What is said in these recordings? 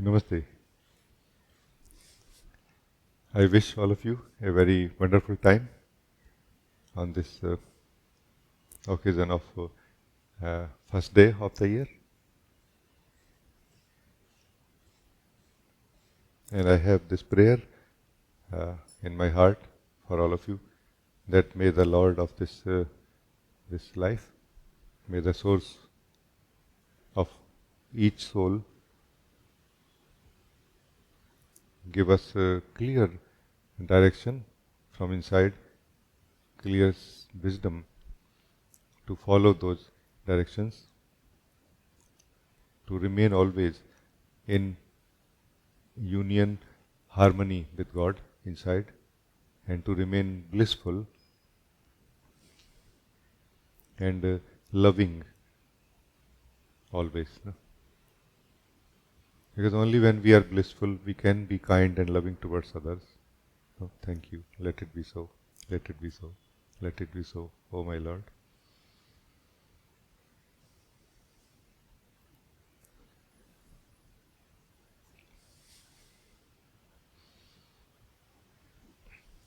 Namaste. I wish all of you a very wonderful time on this occasion of first day of the year. And I have this prayer in my heart for all of you, that may the Lord of this life, may the source of each soul give us clear direction from inside, clear wisdom to follow those directions, to remain always in union, harmony with God inside, and to remain blissful and loving always. No? Because only when we are blissful, we can be kind and loving towards others. Oh, thank you. Let it be so. Let it be so. Let it be so, oh my Lord.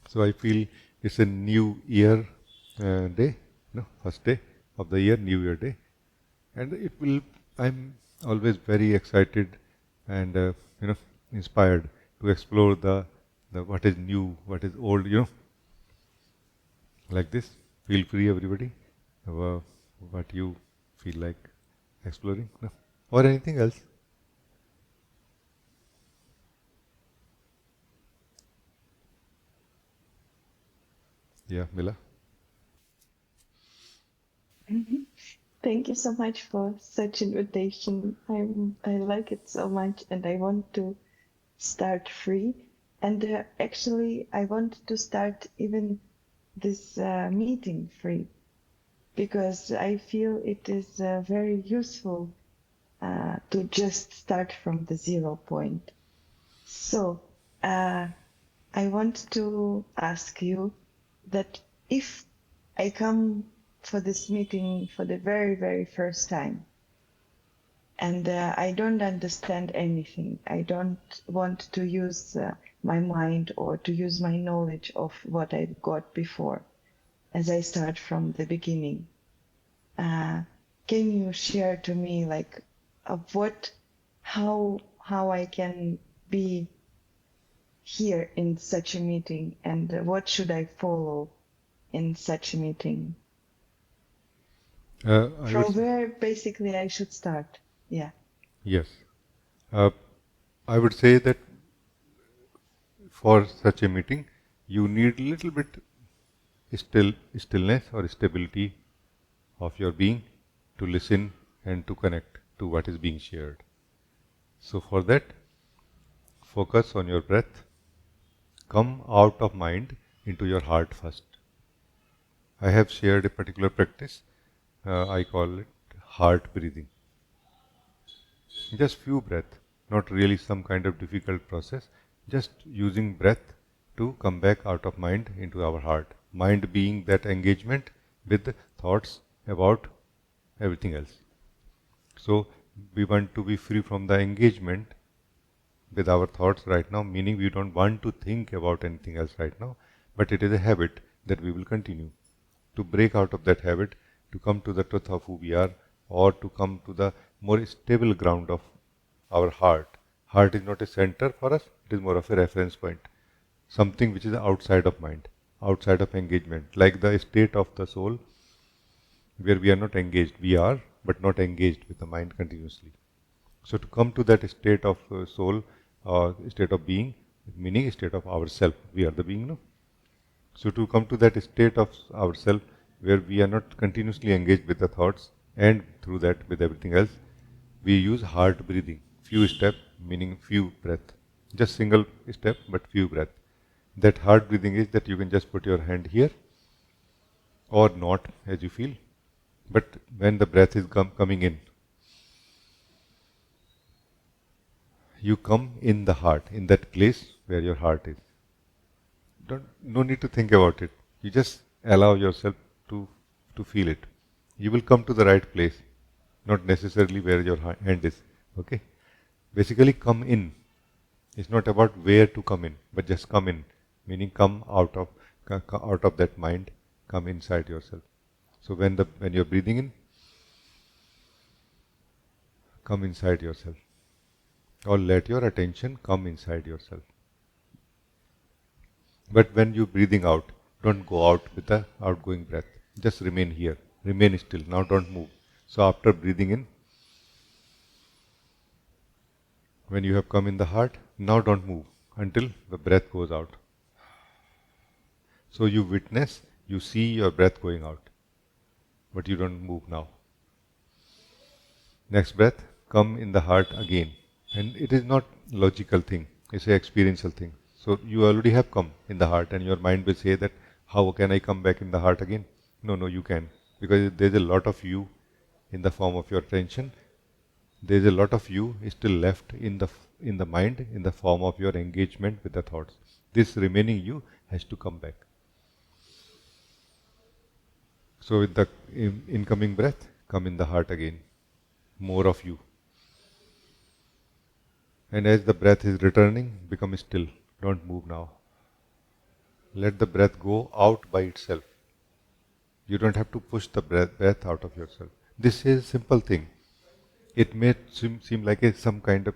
So I feel it's a new year day, no, first day of the year, New Year day, and it will. I'm always very excited and inspired to explore the what is new, what is old, like this. Feel free, everybody. What you feel like exploring, no? Or anything else. Yeah, Mila. Thank you so much for such invitation. I like it so much, and I want to start free. And actually, I want to start even this meeting free, because I feel it is very useful to just start from the 0 point. So I want to ask you that if I come for this meeting for the very, very first time, and I don't understand anything, I don't want to use my mind or to use my knowledge of what I got before, as I start from the beginning. Can you share to me, like, how I can be here in such a meeting, and what should I follow in such a meeting? I would From say, where basically I should start? Yeah. yes. Uh, I would say that for such a meeting, you need a little bit stillness or stability of your being to listen and to connect to what is being shared. So for that, focus on your breath. Come out of mind into your heart first. I have shared a particular practice. I call it heart breathing. Just few breath, not really some kind of difficult process. Just using breath to come back out of mind into our heart. Mind being that engagement with thoughts about everything else. So we want to be free from the engagement with our thoughts right now, meaning we don't want to think about anything else right now, but it is a habit that we will continue. To break out of that habit, to come to the truth of who we are, or to come to the more stable ground of our heart. Heart is not a center for us, it is more of a reference point. Something which is outside of mind, outside of engagement, like the state of the soul where we are not engaged. We are, but not engaged with the mind continuously. So to come to that state of soul or state of being, meaning state of ourself, we are the being, no? So to come to that state of ourself where we are not continuously engaged with the thoughts and through that with everything else, we use heart breathing. Few step, meaning few breath. Just single step, but few breath. That heart breathing is that you can just put your hand here or not as you feel. But when the breath is coming in, you come in the heart, in that place where your heart is. No need to think about it. You just allow yourself to feel it. You will come to the right place, not necessarily where your hand is. Okay. Basically, come in. It's not about where to come in, but just come in, meaning come out of that mind, come inside yourself. So when you're breathing in, come inside yourself, or let your attention come inside yourself. But when you're breathing out, don't go out with the outgoing breath. Just remain here. Remain still. Now don't move. So after breathing in, when you have come in the heart, now don't move until the breath goes out. So you witness, you see your breath going out, but you don't move now. Next breath, come in the heart again. And it is not logical thing, it's an experiential thing. So you already have come in the heart and your mind will say that, how can I come back in the heart again? No, you can. Because there's a lot of you in the form of your attention. There's a lot of you still left in the mind in the form of your engagement with the thoughts. This remaining you has to come back. So with the incoming breath, come in the heart again. More of you. And as the breath is returning, become still. Don't move now. Let the breath go out by itself. You don't have to push the breath out of yourself. This is a simple thing. It may seem like some kind of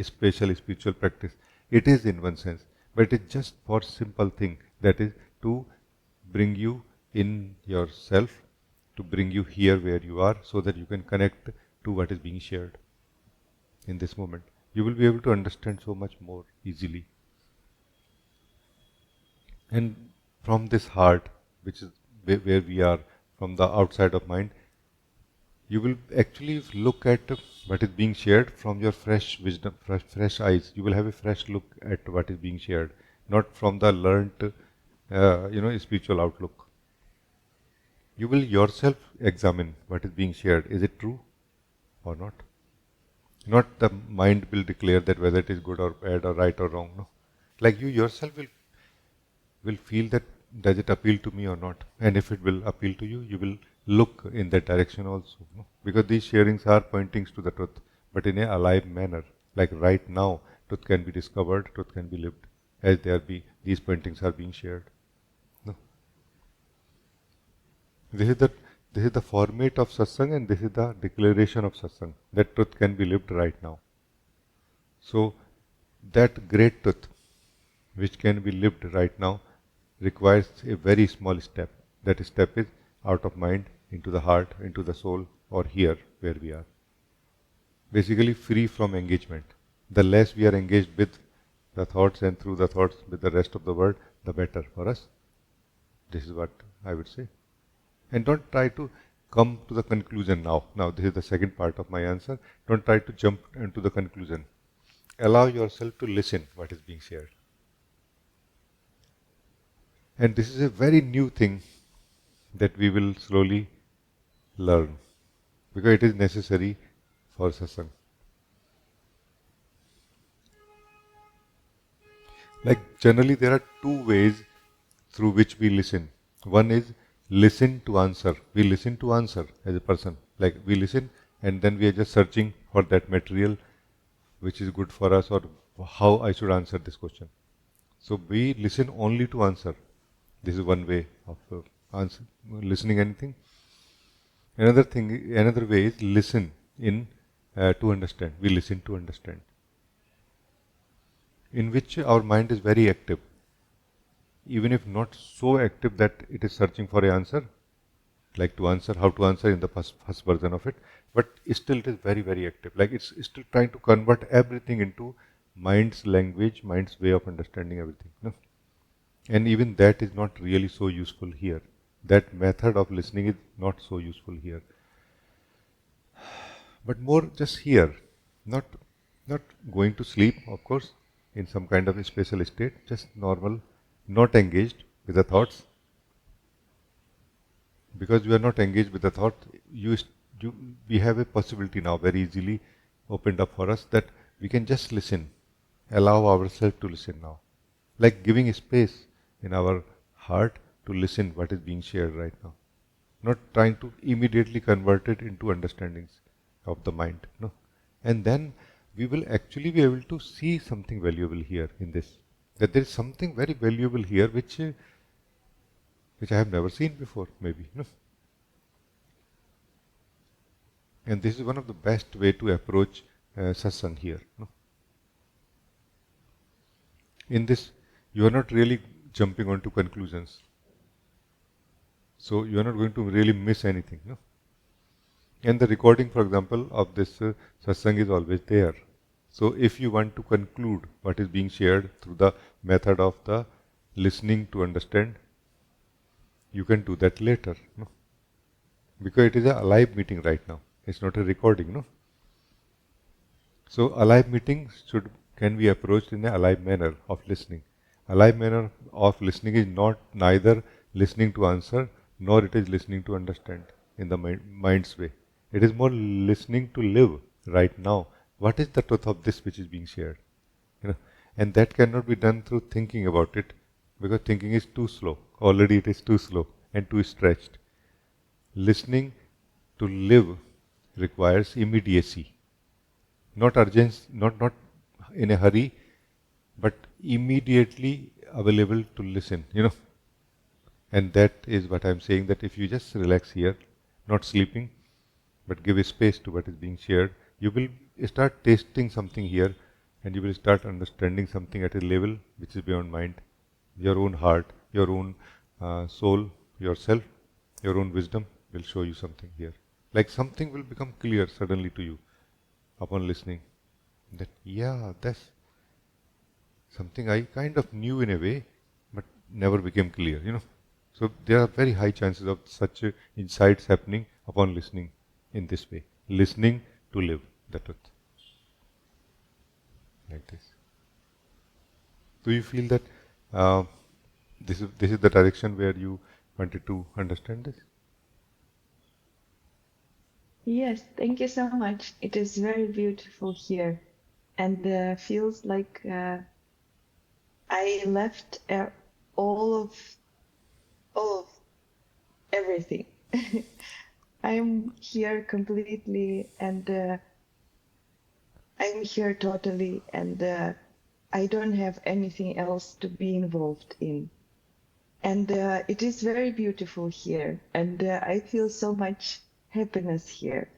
special spiritual practice. It is in one sense, but it's just for simple thing, that is to bring you in yourself, to bring you here where you are, so that you can connect to what is being shared in this moment. You will be able to understand so much more easily. And from this heart, which is where we are, from the outside of mind, you will actually look at what is being shared from your fresh wisdom, fresh eyes. You will have a fresh look at what is being shared, not from the learnt, spiritual outlook. You will yourself examine what is being shared. Is it true or not? Not the mind will declare that whether it is good or bad or right or wrong. No, like you yourself will feel that does it appeal to me or not, and if it will appeal to you, you will look in that direction also. No? Because these sharings are pointings to the truth, but in a alive manner. Like right now, truth can be discovered, truth can be lived, as these pointings are being shared. No? This is the format of satsang, and this is the declaration of satsang, that truth can be lived right now. So that great truth, which can be lived right now, requires a very small step. That step is out of mind, into the heart, into the soul, or here where we are. Basically free from engagement. The less we are engaged with the thoughts and through the thoughts with the rest of the world, the better for us. This is what I would say. And don't try to come to the conclusion now. Now this is the second part of my answer. Don't try to jump into the conclusion. Allow yourself to listen what is being shared. And this is a very new thing that we will slowly learn, because it is necessary for satsang. Like generally there are two ways through which we listen. One is listen to answer. We listen to answer as a person. Like we listen and then we are just searching for that material which is good for us, or how I should answer this question. So we listen only to answer. This is one way of listening anything. Another way is listen to understand. We listen to understand, in which our mind is very active, even if not so active that it is searching for an answer, like how to answer in the first version of it, but still it is very, very active. Like it's still trying to convert everything into mind's language, mind's way of understanding everything. No? And even that is not really so useful here. That method of listening is not so useful here. But more just here, not going to sleep, of course, in some kind of a special state, just normal, not engaged with the thoughts. Because you are not engaged with the thought, we have a possibility now very easily opened up for us that we can just listen, allow ourselves to listen now. Like giving space in our heart to listen what is being shared right now. Not trying to immediately convert it into understandings of the mind. No. And then we will actually be able to see something valuable here in this. That there is something very valuable here which I have never seen before, maybe. No? And this is one of the best way to approach satsang here. No? In this, you are not really jumping onto conclusions. So you are not going to really miss anything. No? And the recording, for example, of this satsang is always there. So if you want to conclude what is being shared through the method of the listening to understand, you can do that later. No? Because it is a live meeting right now. It's not a recording. No? So a live meeting can be approached in a alive manner of listening. A live manner of listening is not neither listening to answer nor it is listening to understand in the mind's way. It is more listening to live right now. What is the truth of this which is being shared? And that cannot be done through thinking about it because thinking is too slow. Already it is too slow and too stretched. Listening to live requires immediacy. Not urgency, not in a hurry, but immediately available to listen, And that is what I'm saying, that if you just relax here, not sleeping, but give a space to what is being shared, you will start tasting something here and you will start understanding something at a level which is beyond mind, your own heart, your own soul, yourself, your own wisdom will show you something here. Like something will become clear suddenly to you upon listening. That, yeah, that's something I kind of knew in a way, but never became clear, So there are very high chances of such insights happening upon listening in this way. Listening to live the truth. Like this. Do you feel that this is the direction where you wanted to understand this? Yes, thank you so much. It is very beautiful here, and feels like I left all of all of everything. I'm here completely, and I'm here totally, and I don't have anything else to be involved in. And it is very beautiful here, and I feel so much happiness here.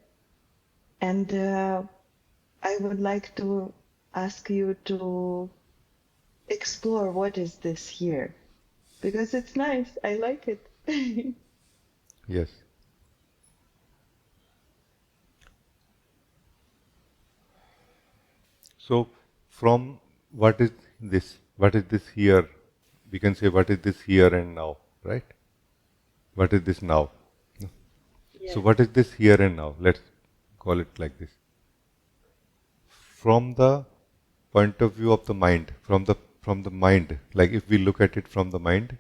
And I would like to ask you to explore what is this here, because it's nice. I like it. Yes. So from what is this? What is this here? We can say what is this here and now, right? What is this now? Yes. So what is this here and now? Let's call it like this. From the point of view of the mind, from the mind, like if we look at it from the mind,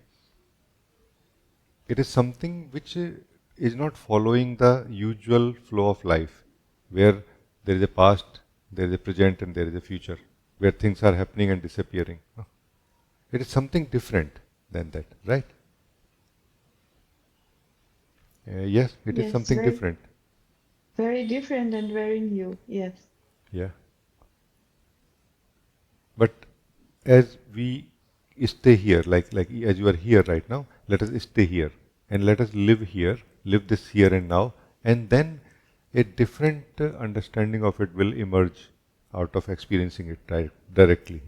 it is something which is not following the usual flow of life, where there is a past, there is a present, and there is a future, where things are happening and disappearing. It is something different than that, right? Yes, it is Yes, something different. very different and very new. Yes. Yeah. But as we stay here, like as you are here right now, let us stay here and let us live here, live this here and now, and then a different understanding of it will emerge out of experiencing it directly.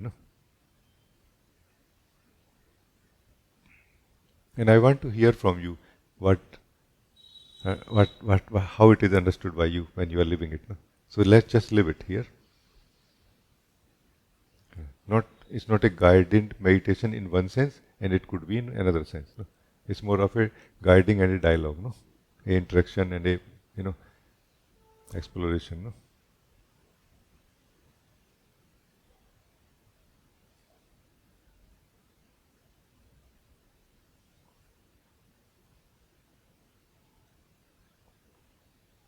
And I want to hear from you what, how it is understood by you when you are living it. So let's just live it here. Not, it's not a guided meditation in one sense, and it could be in another sense. It's more of a guiding and a dialogue, a interaction and a exploration.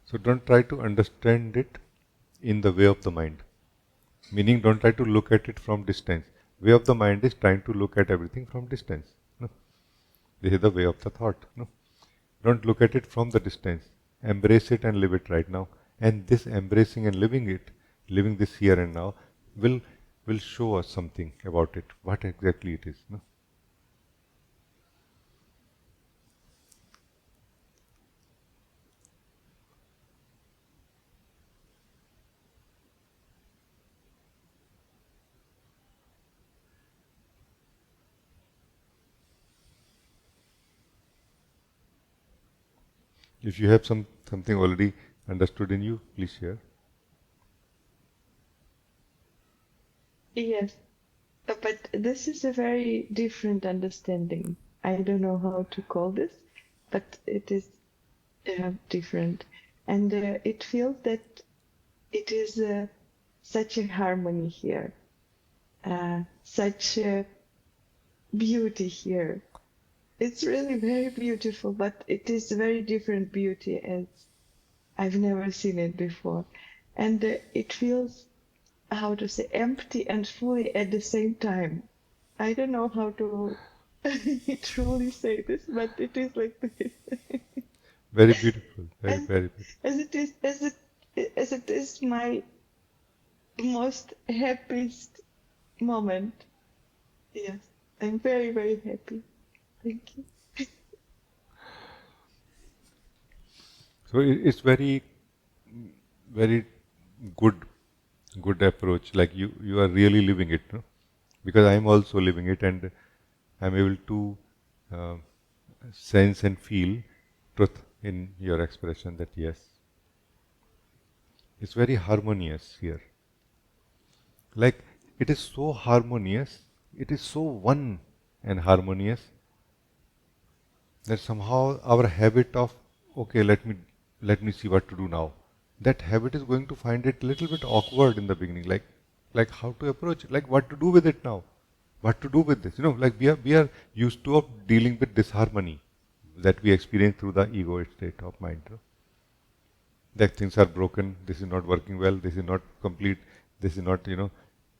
So don't try to understand it in the way of the mind. Meaning, don't try to look at it from distance. Way of the mind is trying to look at everything from distance. This is the way of the thought. Don't look at it from the distance. Embrace it and live it right now. And this embracing and living it living this here and now, will will show us something about it, what exactly it is. No? If you have something already understood in you, please share. Yes, but this is a very different understanding. I don't know how to call this, but it is different. And it feels that it is such a harmony here, such a beauty here. It's really very beautiful, but it is very different beauty as I've never seen it before. And it feels, how to say, empty and fully at the same time. I don't know how to truly say this, but it is like this. Very beautiful, very, And very beautiful. as it is my most happiest moment. Yes, I'm very, very happy. Thank you. So it's very, very good, good approach. Like you are really living it, no? Because I am also living it, and I'm able to uh, sense and feel truth in your expression. That yes, it's very harmonious here. Like it is so harmonious, it is so one and harmonious that somehow our habit of okay, let me see what to do now. That habit is going to find it a little bit awkward in the beginning, like how to approach it, like what to do with it now, what to do with this. Like we are used to of dealing with disharmony that we experience through the ego state of mind. That things are broken, this is not working well, this is not complete, this is not in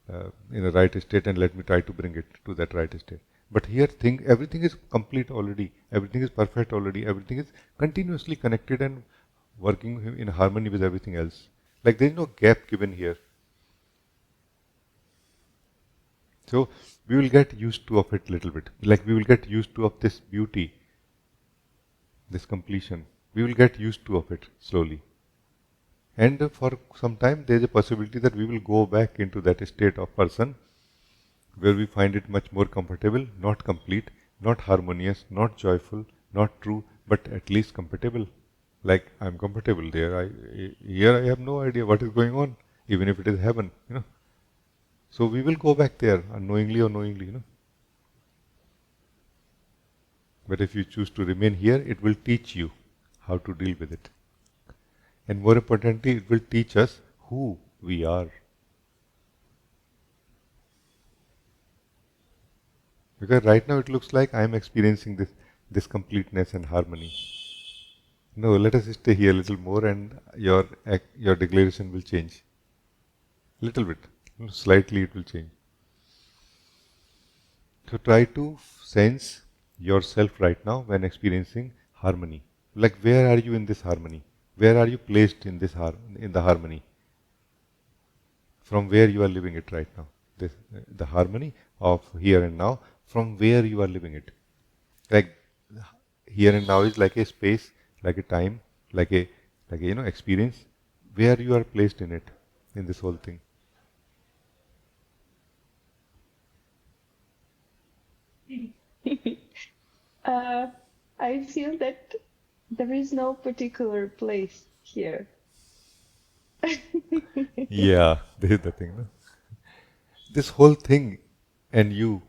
the right state, and let me try to bring it to that right state. But here everything is complete already, everything is perfect already, everything is continuously connected and working in harmony with everything else. Like there is no gap given here. So we will get used to of it little bit. Like we will get used to of this beauty, this completion. We will get used to of it slowly. And for some time, there is a possibility that we will go back into that state of person where we find it much more comfortable, not complete, not harmonious, not joyful, not true, but at least comfortable. Like I'm comfortable there. Here I have no idea what is going on, even if it is heaven. So we will go back there unknowingly or knowingly. But if you choose to remain here, it will teach you how to deal with it. And more importantly, it will teach us who we are. Because right now it looks like I am experiencing this completeness and harmony. No, let us stay here a little more, and your declaration will change. Little bit, slightly it will change. So try to sense yourself right now when experiencing harmony. Like where are you in this harmony? Where are you placed in in the harmony? From where you are living it right now. The harmony of here and now, from where you are living it. Like here and now is like a space, like a time, like a experience, where you are placed in it, in this whole thing. uh, I feel that there is no particular place here. Yeah, this is the thing. No? This whole thing and you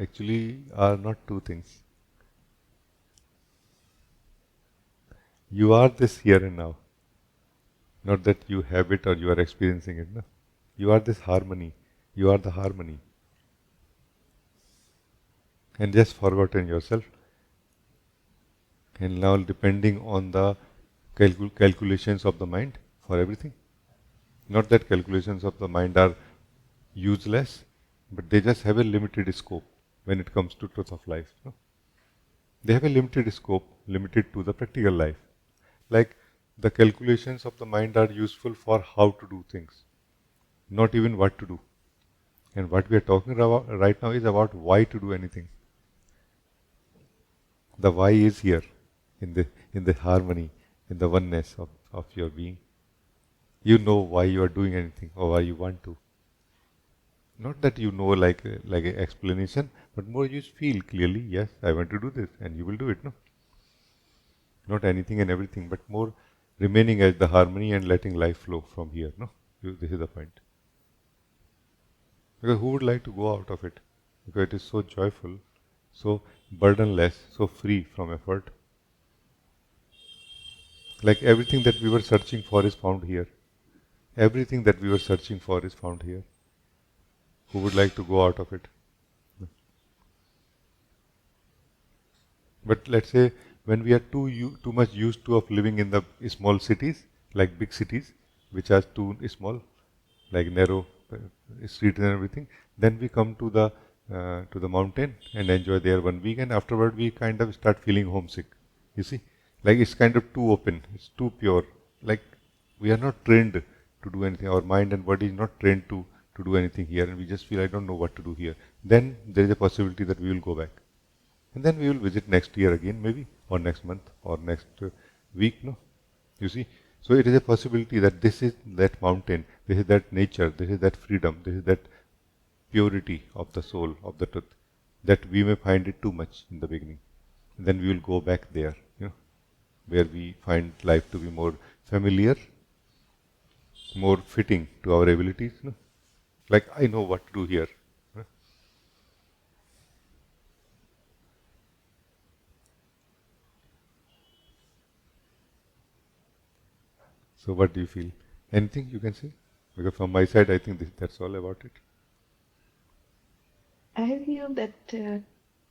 actually are not two things. You are this here and now. Not that you have it or you are experiencing it. No? You are this harmony. You are the harmony. And just forgotten yourself. And now depending on the calculations of the mind for everything. Not that calculations of the mind are useless, but they just have a limited scope when it comes to truth of life. No? They have a limited scope, limited to the practical life. Like the calculations of the mind are useful for how to do things. not even what to do. And what we are talking about right now is about why to do anything. The why is here in the harmony, in the oneness of your being. You know why you are doing anything or why you want to. Not that you know like an explanation, but more you feel clearly, yes, I want to do this, and you will do it. No, not anything and everything, but more remaining as the harmony and letting life flow from here. No, this is the point. Because who would like to go out of it? Because it is so joyful, so burdenless, so free from effort. Like everything that we were searching for is found here. Everything that we were searching for is found here. Who would like to go out of it? But let's say when we are too much used to of living in the small cities, like big cities, which are too small, like narrow streets and everything, then we come to the mountain and enjoy there 1 week, and afterward we kind of start feeling homesick. You see, like it's kind of too open, it's too pure. Like we are not trained to do anything. Our mind and body is not trained to do anything here, and we just feel I don't know what to do here. Then there is a possibility that we will go back. And then we will visit next year again, maybe, or next month, or next week, no? You see? So it is a possibility that this is that mountain, this is that nature, this is that freedom, this is that purity of the soul, of the truth, that we may find it too much in the beginning. And then we will go back there, where we find life to be more familiar, more fitting to our abilities. Like I know what to do here. So what do you feel? Anything you can say? Because from my side, I think that's all about it. I feel that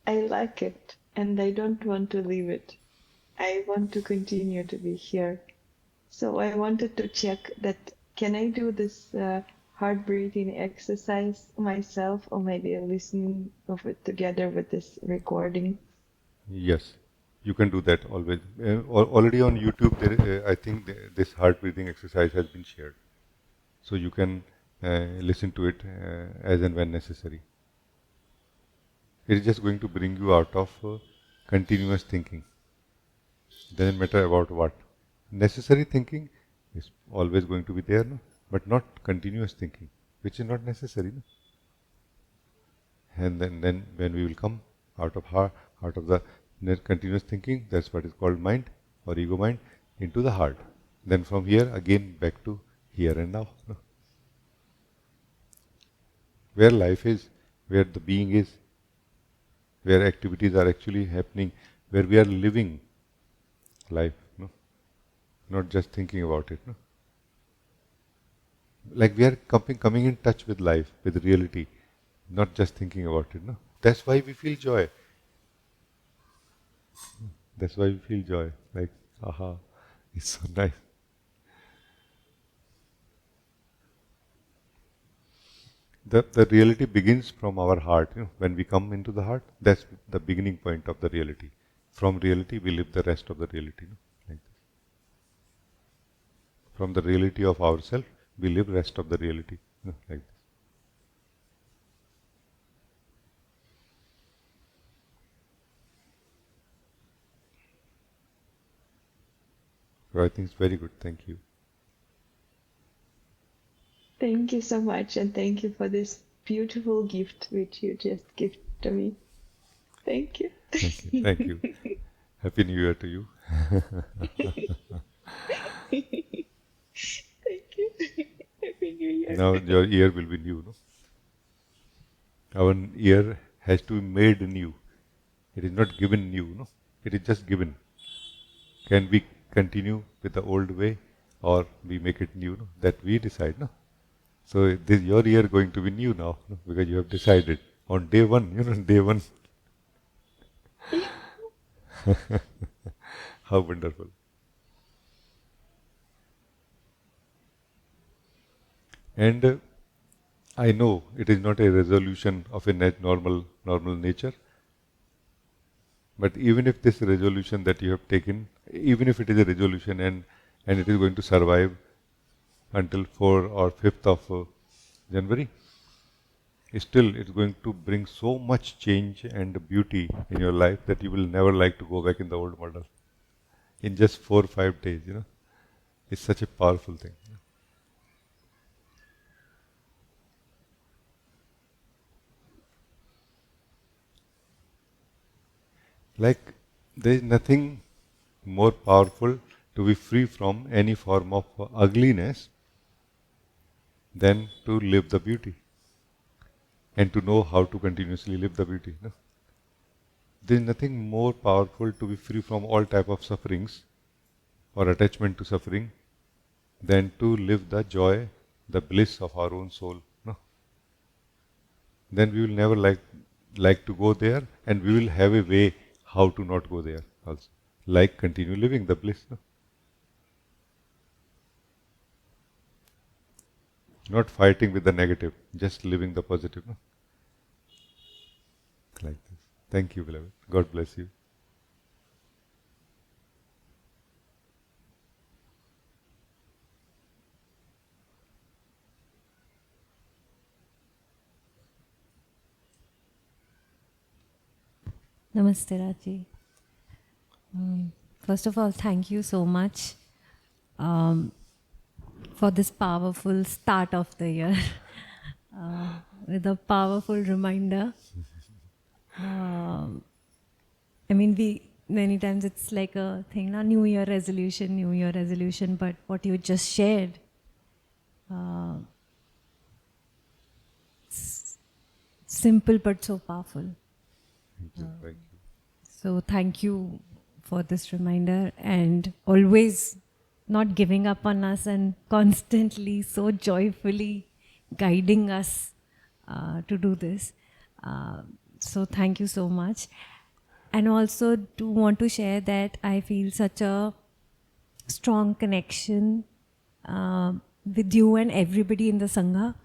I like it and I don't want to leave it. I want to continue to be here. So I wanted to check that can I do this heart breathing exercise myself or maybe listening of it together with this recording? Yes, you can do that always. Already on YouTube, I think this heart breathing exercise has been shared. So you can listen to it as and when necessary. It is just going to bring you out of continuous thinking. Doesn't matter about what. Necessary thinking is always going to be there, no? But not continuous thinking, which is not necessary. No? And then when we will come out of heart, out of the continuous thinking, that's what is called mind or ego mind, into the heart. Then from here again back to here and now. No? Where life is, where the being is, where activities are actually happening, where we are living life, no? Not just thinking about it. No? Like we are coming in touch with life, with reality, not just thinking about it. No? That's why we feel joy. That's why we feel joy. Like, aha, it's so nice. The reality begins from our heart. When we come into the heart, that's the beginning point of the reality. From reality, we live the rest of the reality. Like this. From the reality of ourselves, we live rest of the reality. Like this. So I think it's very good. Thank you. Thank you so much, and thank you for this beautiful gift which you just gifted to me. Thank you. Thank you. Thank you. Happy New Year to you. Thank you. Happy New Year. Now your year will be new. No? Our year has to be made new. It is not given new. No? It is just given. Can we continue with the old way or we make it new? No? That we decide. No? So this your year going to be new now, no? Because you have decided on day one. Day one. How wonderful. And I know it is not a resolution of a normal nature, but even if this resolution that you have taken, even if it is a resolution and it is going to survive until 4th or 5th of January, still it's going to bring so much change and beauty in your life that you will never like to go back in the old model in just 4 or 5 days, It's such a powerful thing. Like, there is nothing more powerful to be free from any form of ugliness than to live the beauty and to know how to continuously live the beauty. No? There is nothing more powerful to be free from all type of sufferings or attachment to suffering than to live the joy, the bliss of our own soul. No? Then we will never like to go there, and we will have a way how to not go there also. Like continue living the bliss. No? Not fighting with the negative, just living the positive. No? Like this. Thank you, beloved. God bless you. Namaste, Rajee. First of all, thank you so much for this powerful start of the year with a powerful reminder. I mean, many times it's like a thing, na, New Year resolution, but what you just shared, simple but so powerful. Thank you. Thank you. So thank you for this reminder and always not giving up on us and constantly so joyfully guiding us to do this. So thank you so much. And also do want to share that I feel such a strong connection with you and everybody in the Sangha.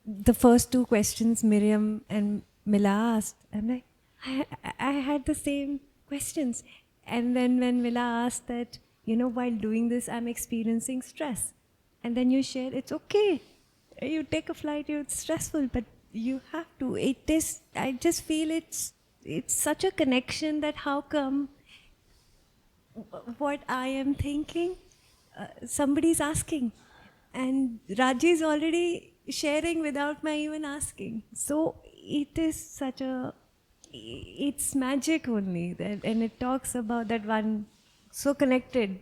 The first two questions Miriam and Mila asked, I'm like, I had the same questions. And then when Mila asked that, while doing this, I'm experiencing stress. And then you share, it's okay. You take a flight, it's stressful, but you have to. I just feel it's such a connection that how come what I am thinking, somebody's asking. And Rajee is already sharing without my even asking. So it is it's magic only. And it talks about that one so connected,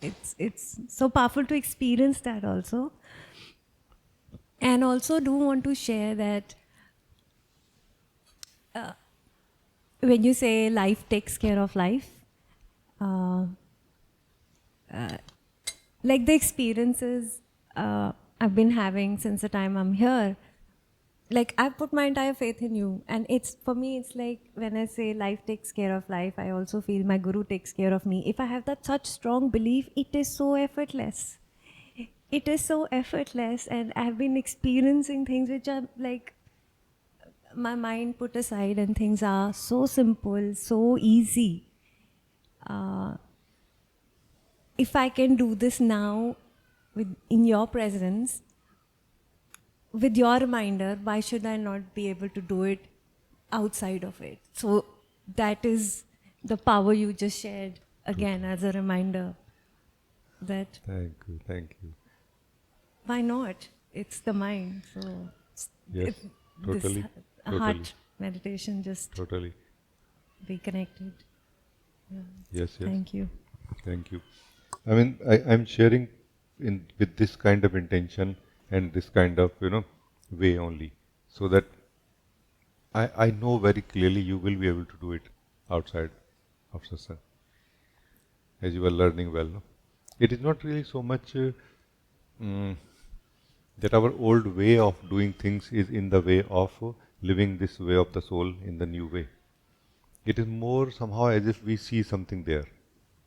it's so powerful to experience that also. And also do want to share that when you say life takes care of life, like the experiences I've been having since the time I'm here, like I've put my entire faith in you. And for me, it's like when I say life takes care of life, I also feel my guru takes care of me. If I have that such strong belief, it is so effortless. It is so effortless, and I've been experiencing things which are like my mind put aside, and things are so simple, so easy. If I can do this now in your presence, with your reminder, why should I not be able to do it outside of it? So that is the power you just shared again as a reminder that Thank you. why not? It's the mind. So Yes, totally. This heart meditation just Totally. be connected. Yeah. Yes. Thank you. Thank you. I mean, I'm sharing with this kind of intention and this kind of, way only, so that I know very clearly you will be able to do it outside of Satsang, as you are learning well. No? It is not really so much that our old way of doing things is in the way of living this way of the soul in the new way. It is more somehow as if we see something there.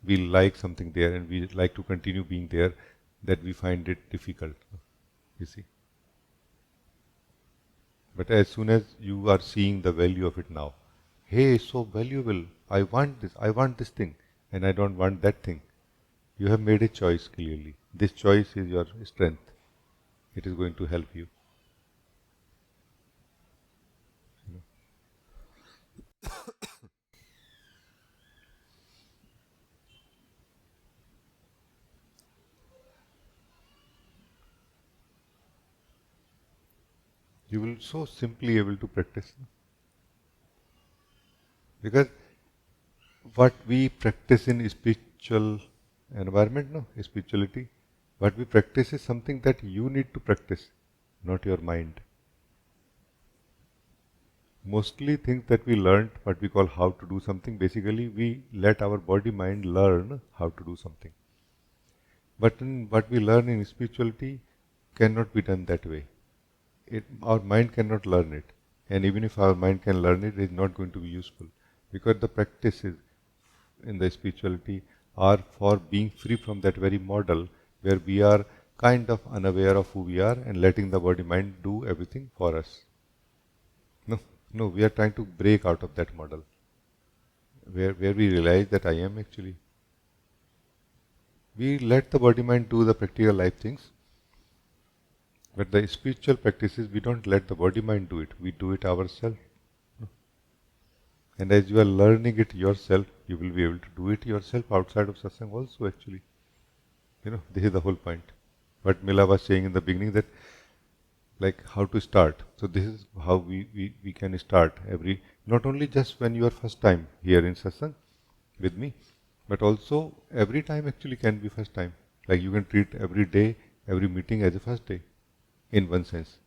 We like something there and we like to continue being there, that we find it difficult, you see. But as soon as you are seeing the value of it now, hey, it's so valuable, I want this thing, and I don't want that thing. You have made a choice clearly. This choice is your strength. it is going to help you. You will so simply able to practice. Because what we practice in spiritual environment, no, spirituality, what we practice is something that you need to practice, not your mind. Mostly things that we learned, what we call how to do something, basically we let our body mind learn how to do something. But in what we learn in spirituality cannot be done that way. Our mind cannot learn it. And even if our mind can learn it, it is not going to be useful. Because the practices in the spirituality are for being free from that very model where we are kind of unaware of who we are and letting the body mind do everything for us. No, no, we are trying to break out of that model where we realize that I am actually. We let the body mind do the practical life things, but the spiritual practices we don't let the body mind do it, we do it ourselves. And as you are learning it yourself, you will be able to do it yourself outside of satsang also actually. This is the whole point. What Mila was saying in the beginning, that like how to start. So this is how we can start not only just when you are first time here in satsang with me, but also every time actually can be first time. Like you can treat every day, every meeting as a first day in one sense,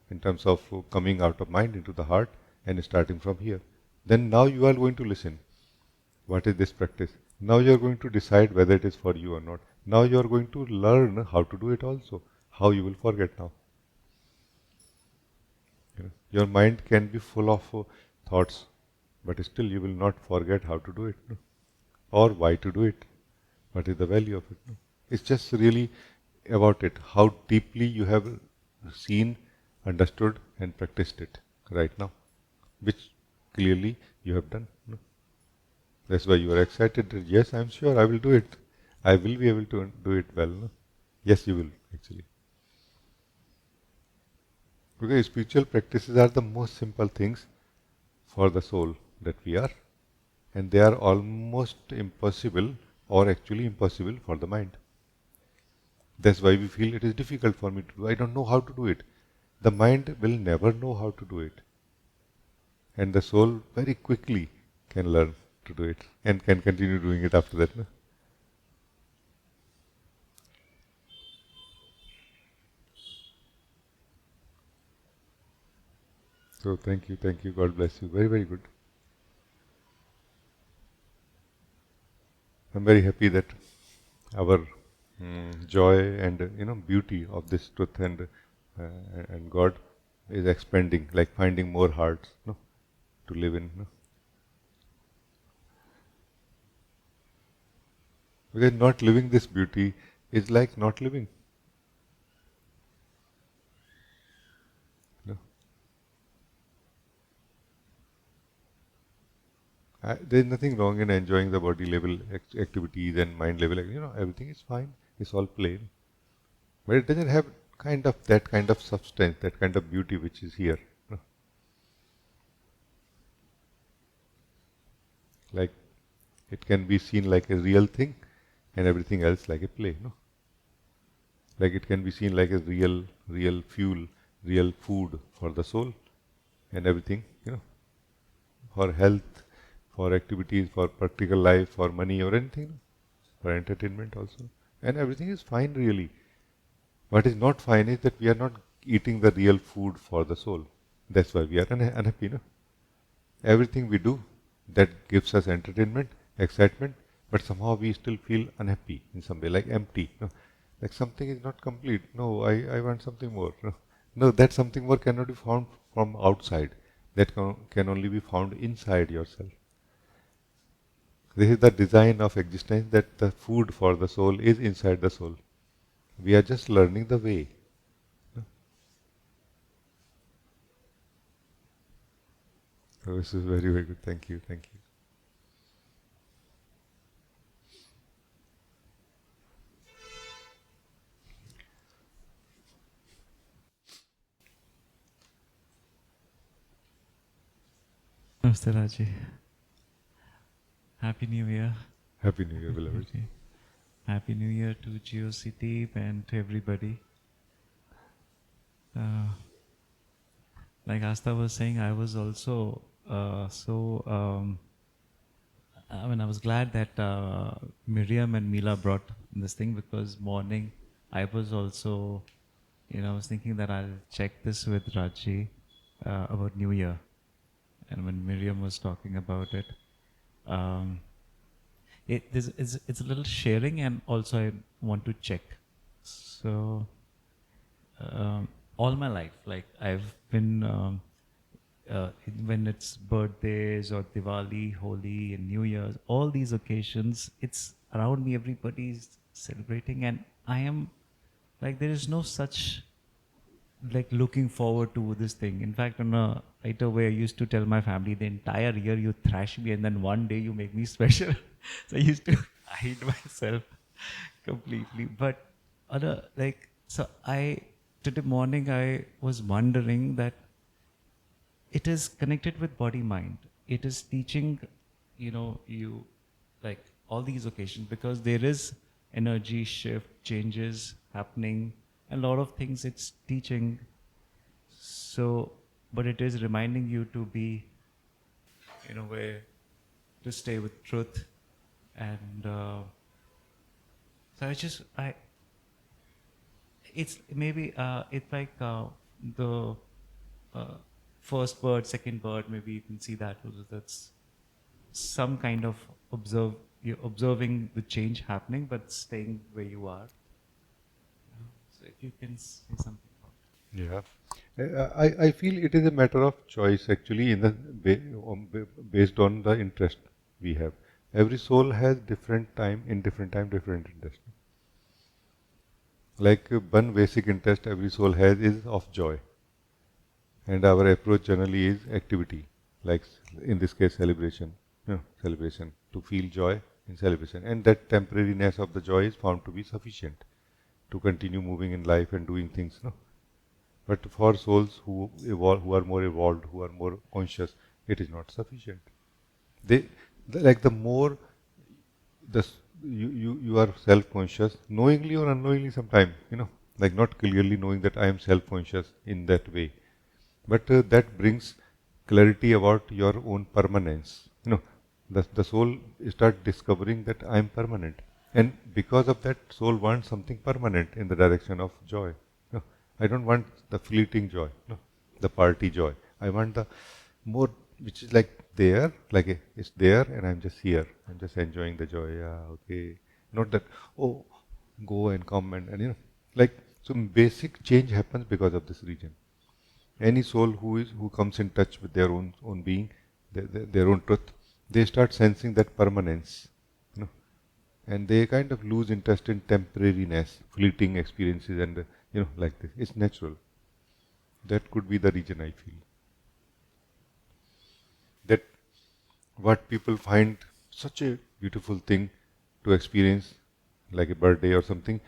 in terms of coming out of mind into the heart and starting from here. Then now you are going to listen. What is this practice? Now you are going to decide whether it is for you or not. Now you are going to learn how to do it also. How you will forget now. Your mind can be full of thoughts, but still you will not forget how to do it, no? Or why to do it. What is the value of it? No? It's just really about it, how deeply you have seen, understood and practiced it right now, which clearly you have done. No? That's why you are excited that yes, I'm sure I will do it. I will be able to do it well. No? Yes, you will actually. Because spiritual practices are the most simple things for the soul that we are, and they are almost impossible or actually impossible for the mind. That's why we feel it is difficult for me to do. I don't know how to do it. The mind will never know how to do it. And the soul very quickly can learn to do it and can continue doing it after that. No? So thank you, God bless you. Very, very good. I'm very happy that our joy and beauty of this truth and God is expanding, like finding more hearts, no, to live in. No? Because not living this beauty is like not living. No? There is nothing wrong in enjoying the body level activities and mind level. Everything is fine. It's all plain, but it doesn't have that kind of substance, that kind of beauty which is here. No? Like it can be seen like a real thing, and everything else like a play. No? Like it can be seen like a real fuel, real food for the soul, and everything, for health, for activities, for practical life, for money or anything, for entertainment also. And everything is fine really. What is not fine is that we are not eating the real food for the soul. That's why we are unhappy. No? Everything we do that gives us entertainment, excitement, but somehow we still feel unhappy in some way, like empty. No? Like something is not complete. No, I want something more. No, that something more cannot be found from outside. That can only be found inside yourself. This is the design of existence, that the food for the soul is inside the soul. We are just learning the way. So this is very, very good. Thank you. Thank you. Namaste, Rajee. Happy New Year. Happy New Year, beloved. Happy New Year to GOC team and to everybody. Uh, like Asta was saying, I was also I was glad that Miriam and Mila brought this thing, because morning I was also, I was thinking that I'll check this with Rajee about New Year. And when Miriam was talking about it, um, it's a little sharing, and also I want to check. So all my life, like I've been when it's birthdays or Diwali, Holi, and New Year's, all these occasions, it's around me. Everybody's celebrating, and I am like, there is no such like looking forward to this thing. In fact, on a lighter way, I used to tell my family, the entire year you thrash me, and then one day you make me special. So I used to hide myself completely. But other like, so I today morning I was wondering that it is connected with body mind. It is teaching, you like all these occasions, because there is energy shift, changes happening, a lot of things it's teaching. So, but it is reminding you to be, in a way, to stay with truth. And so it's maybe, it's like the uh, first bird, second bird, maybe you can see that also. That's some kind of you're observing the change happening, but staying where you are. So if you can say something about Yeah. I feel it is a matter of choice actually based on the interest we have. Every soul has different time, in different time, different interest. Like one basic interest every soul has is of joy. And our approach generally is activity, like in this case celebration, celebration, to feel joy in celebration. And that temporariness of the joy is found to be sufficient to continue moving in life and doing things. No? But for souls who evolve, who are more evolved, who are more conscious, it is not sufficient. They, like the more you are self-conscious, knowingly or unknowingly, sometime, like not clearly knowing that I am self-conscious in that way, but that brings clarity about your own permanence. The soul start discovering that I am permanent, and because of that, soul wants something permanent in the direction of joy. I don't want the fleeting joy, the party joy. I want the more, which is like there, like it's there, and I'm just here. I'm just enjoying the joy. Yeah, okay. Not that, oh, go and come and like, so basic change happens because of this region. Any soul who comes in touch with their own being, their own truth, they start sensing that permanence, and they kind of lose interest in temporariness, fleeting experiences, and like this. It's natural. That could be the reason I feel that what people find such a beautiful thing to experience, like a birthday or something,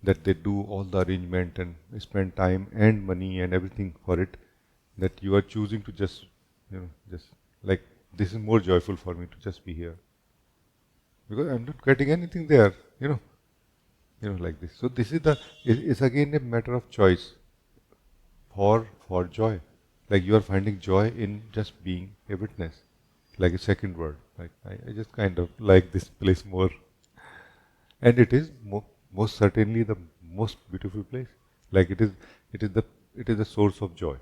that they do all the arrangement and spend time and money and everything for it, that you are choosing to just like, this is more joyful for me to just be here because I'm not getting anything there, like this. So this is it's again a matter of choice for joy. Like you are finding joy in just being a witness, like a second word. Like I just kind of like this place more, and it is most certainly the most beautiful place. Like it is the it is the source of joy.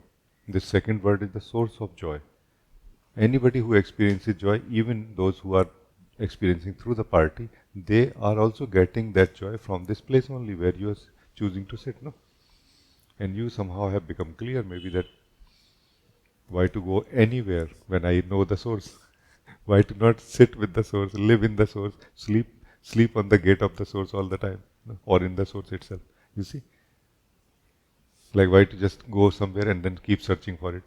This second word is the source of joy. Anybody who experiences joy, even those who are experiencing through the party, they are also getting that joy from this place only where you are choosing to sit, no? And you somehow have become clear maybe that why to go anywhere when I know the source? Why to not sit with the source, live in the source, sleep on the gate of the source all the time, no? Or in the source itself? You see? Like why to just go somewhere and then keep searching for it?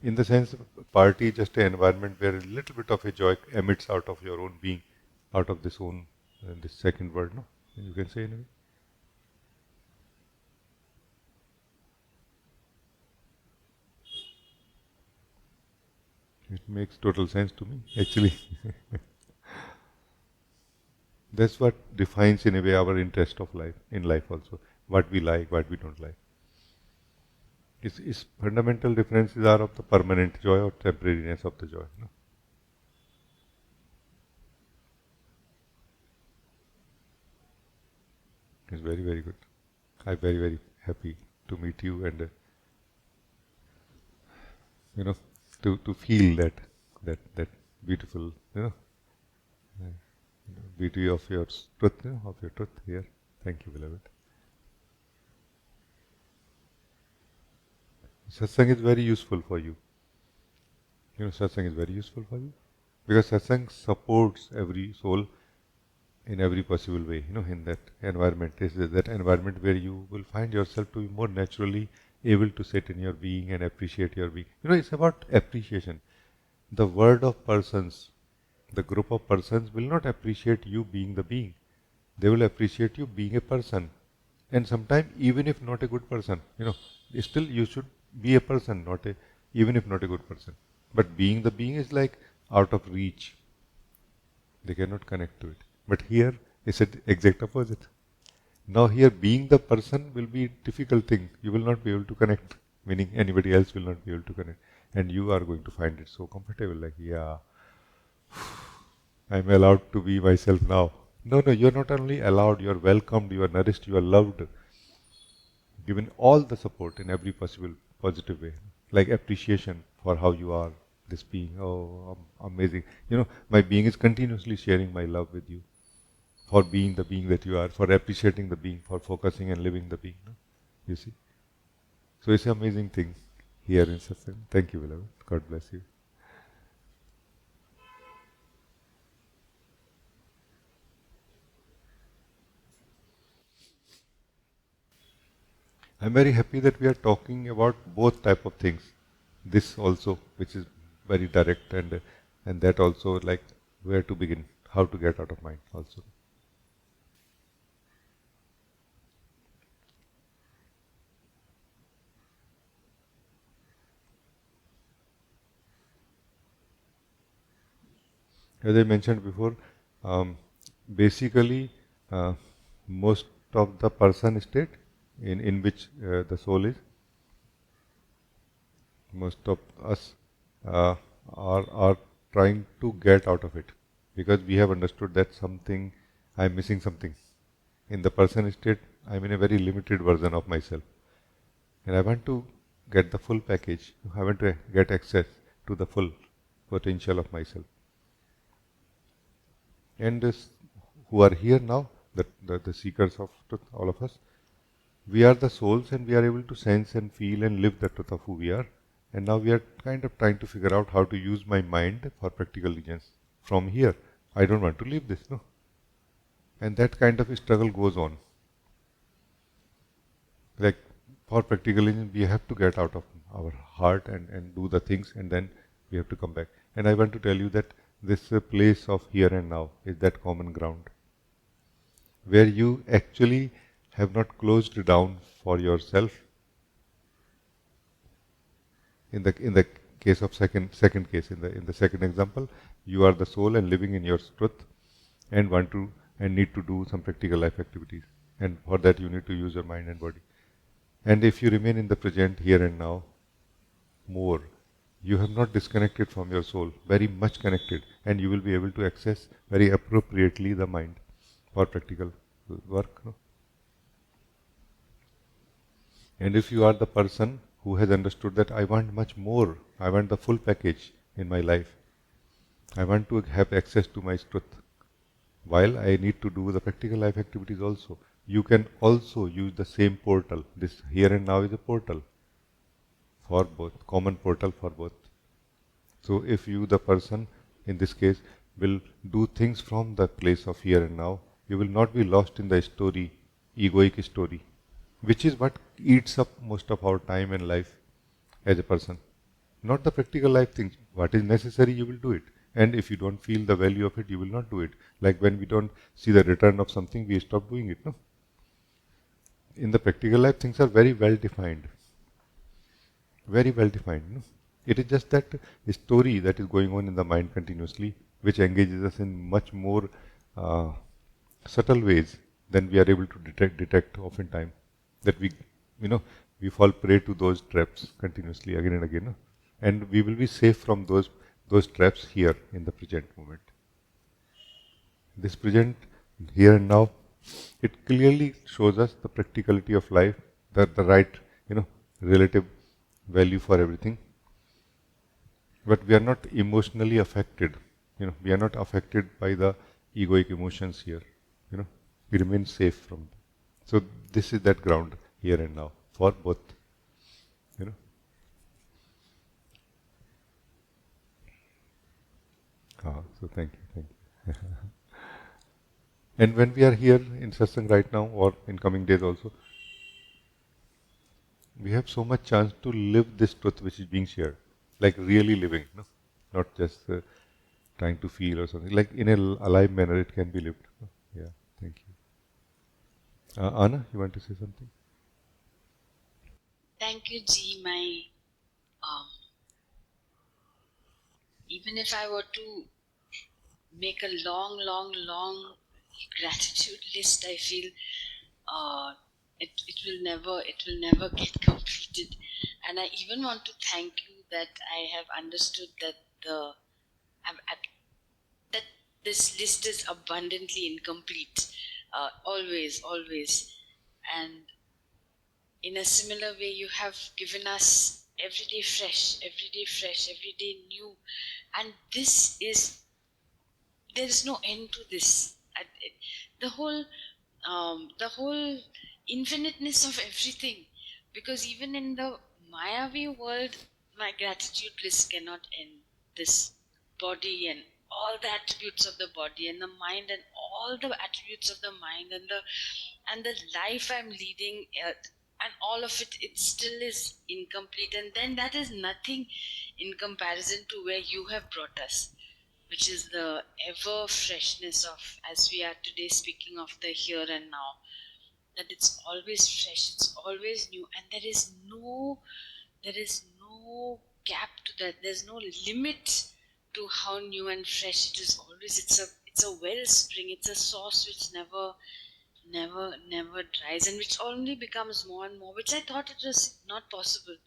In the sense, party is just an environment where a little bit of a joy emits out of your own being, out of this own, this second word, no? You can say anyway. It makes total sense to me, actually. That's what defines in a way our interest of life, in life also. What we like, what we don't like. Its fundamental differences are of the permanent joy or temporariness of the joy. No? It's very, very good. I'm very, very happy to meet you and you know to feel that beautiful beauty of your truth, of your truth here. Thank you, beloved. Satsang is very useful for you. Satsang is very useful for you because satsang supports every soul in every possible way. In that environment, this is that environment where you will find yourself to be more naturally able to sit in your being and appreciate your being. It's about appreciation. The word of persons, the group of persons will not appreciate you being the being. They will appreciate you being a person. And sometimes, even if not a good person, still you should be a person, even if not a good person. But being the being is like out of reach. They cannot connect to it. But here, it's the exact opposite. Now here, being the person will be a difficult thing. You will not be able to connect, meaning anybody else will not be able to connect. And you are going to find it so comfortable, like, yeah, I'm allowed to be myself now. No, you're not only allowed, you're welcomed, you are nourished, you are loved, given all the support in every possible positive way, like appreciation for how you are, this being. Oh, amazing. My being is continuously sharing my love with you for being the being that you are, for appreciating the being, for focusing and living the being. You see? So it's an amazing thing here in Satsang. Thank you, beloved. God bless you. I'm very happy that we are talking about both type of things. This also, which is very direct, and that also, like where to begin, how to get out of mind also. As I mentioned before, basically most of the person state in which the soul is, most of us are trying to get out of it because we have understood that something, I'm missing something. In the person state, I'm in a very limited version of myself. And I want to get the full package. I want to get access to the full potential of myself. And who are here now, the seekers of truth, all of us, we are the souls and we are able to sense and feel and live the truth of who we are. And now we are kind of trying to figure out how to use my mind for practical reasons. From here, I don't want to leave this, no. And that kind of struggle goes on. Like for practical reasons, we have to get out of our heart and do the things, and then we have to come back. And I want to tell you that this place of here and now is that common ground where you actually have not closed down for yourself. In the case of second case, in the second example, you are the soul and living in your truth, and want to and need to do some practical life activities, and for that you need to use your mind and body. And if you remain in the present, here and now, more, you have not disconnected from your soul, very much connected, and you will be able to access very appropriately the mind for practical work. No? And if you are the person who has understood that I want much more, I want the full package in my life, I want to have access to my truth, while I need to do the practical life activities also, you can also use the same portal. This here and now is a portal for both, common portal for both. So if you, the person, in this case, will do things from the place of here and now, you will not be lost in the story, egoic story, which is what eats up most of our time and life as a person. Not the practical life things. What is necessary, you will do it. And if you don't feel the value of it, you will not do it. Like when we don't see the return of something, we stop doing it. No? In the practical life, things are very well defined. Very well defined. No? It is just that story that is going on in the mind continuously, which engages us in much more uh, subtle ways than we are able to detect oftentimes. That you know, we fall prey to those traps continuously again and again, no? And we will be safe from those traps here in the present moment. This present here and now, it clearly shows us the practicality of life, the right, relative value for everything. But we are not emotionally affected. We are not affected by the egoic emotions here. We remain safe from them. So this is that ground here and now for both. You know. So thank you. And when we are here in satsang right now, or in coming days also, we have so much chance to live this truth which is being shared, like really living, no? Not just trying to feel or something. Like in a alive manner, it can be lived. No? Yeah, thank you. Anna, you want to say something? Thank you, G. Um, even if I were to make a long gratitude list, I feel it will never get completed. And I even want to thank you that I have understood that that this list is abundantly incomplete, always, and in a similar way, you have given us every day fresh, every day new, and there is no end to this. The whole, the whole infiniteness of everything, because even in the Mayavi world, my gratitude list cannot end. This body and all the attributes of the body and the mind and all the attributes of the mind and the life I'm leading, and all of it still is incomplete, and then that is nothing in comparison to where you have brought us, which is the ever freshness of, as we are today speaking of the here and now, that it's always fresh, it's always new, and there is no gap to that. There's no limit to how new and fresh it is. Always, it's a wellspring. It's a source which never dries, and which only becomes more and more. Which I thought it was not possible.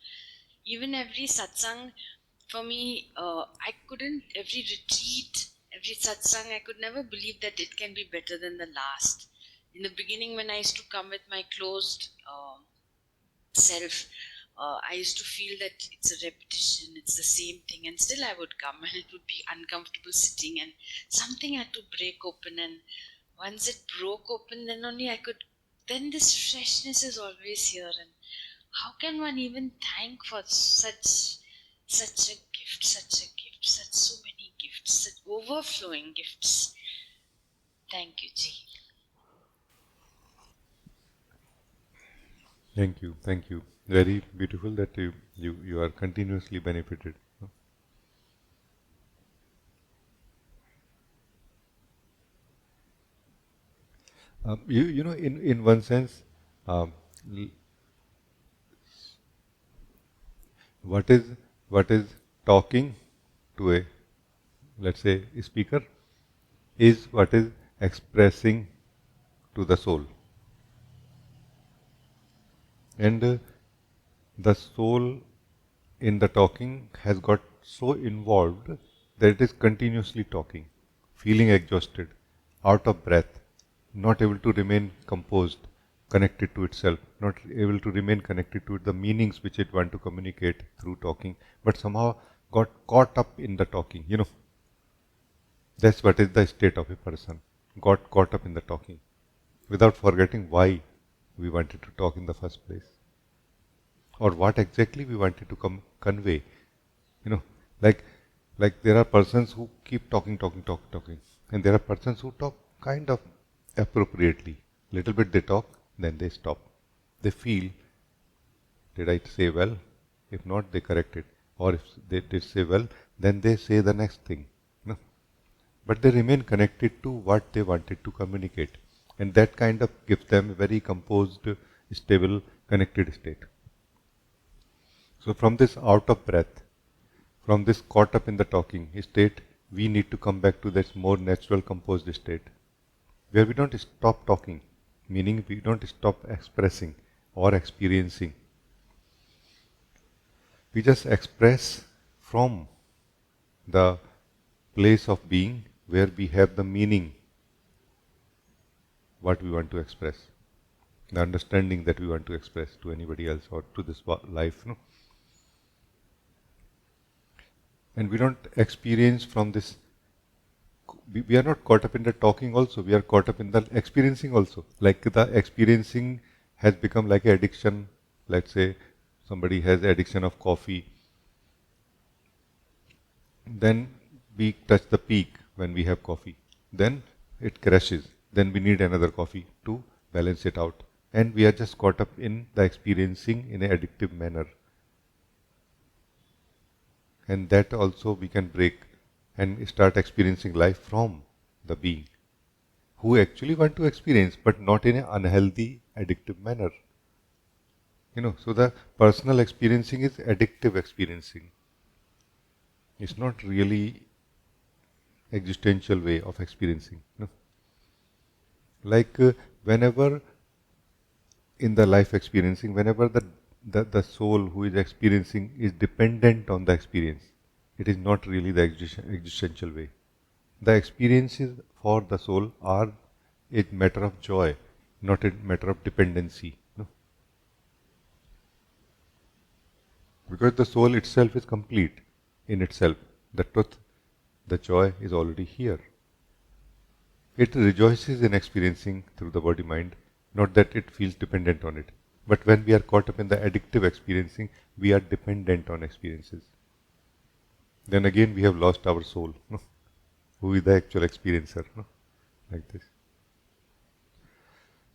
Even every satsang, for me, I couldn't. Every retreat, every satsang, I could never believe that it can be better than the last. In the beginning, when I used to come with my closed self, I used to feel that it's a repetition, it's the same thing, and still I would come and it would be uncomfortable sitting, and something had to break open, and once it broke open, then only I could, then this freshness is always here, and how can one even thank for such a gift, such so many gifts, such overflowing gifts. Thank you, Ji. Thank you. Very beautiful that you are continuously benefited. In one sense, um, what is what is talking to a, let's say, speaker, is what is expressing to the soul, and the soul in the talking has got so involved that it is continuously talking, feeling exhausted, out of breath, not able to remain composed, connected to itself, not able to remain connected to the meanings which it want to communicate through talking, but somehow got caught up in the talking. That's what is the state of a person, got caught up in the talking, without forgetting why we wanted to talk in the first place, or what exactly we wanted to convey. You know, like there are persons who keep talking, and there are persons who talk kind of appropriately. Little bit they talk, then they stop. They feel, did I say well? If not, they correct it. Or if they did say well, then they say the next thing. No? But they remain connected to what they wanted to communicate. And that kind of gives them a very composed, stable, connected state. So from this out of breath, From this caught up in the talking state, we need to come back to this more natural composed state, where we don't stop talking, meaning we don't stop expressing or experiencing. We just express from the place of being where we have the meaning, what we want to express, the understanding that we want to express to anybody else or to this life. No? And we don't experience from this. We are not caught up in the talking also, we are caught up in the experiencing also. Like the experiencing has become like an addiction. Let's say somebody has addiction of coffee, then we touch the peak when we have coffee, then it crashes, then we need another coffee to balance it out, and we are just caught up in the experiencing in an addictive manner. And that also we can break and start experiencing life from the being who actually want to experience, but not in an unhealthy addictive manner. So the personal experiencing is addictive experiencing. It's not really existential way of experiencing. Like whenever in the life experiencing, whenever the soul who is experiencing is dependent on the experience, it is not really the existential way. The experiences for the soul are a matter of joy, not a matter of dependency. No? Because the soul itself is complete in itself. The truth, the joy is already here. It rejoices in experiencing through the body mind, not that it feels dependent on it. But when we are caught up in the addictive experiencing, we are dependent on experiences. Then again we have lost our soul, no? Who is the actual experiencer, no? Like this.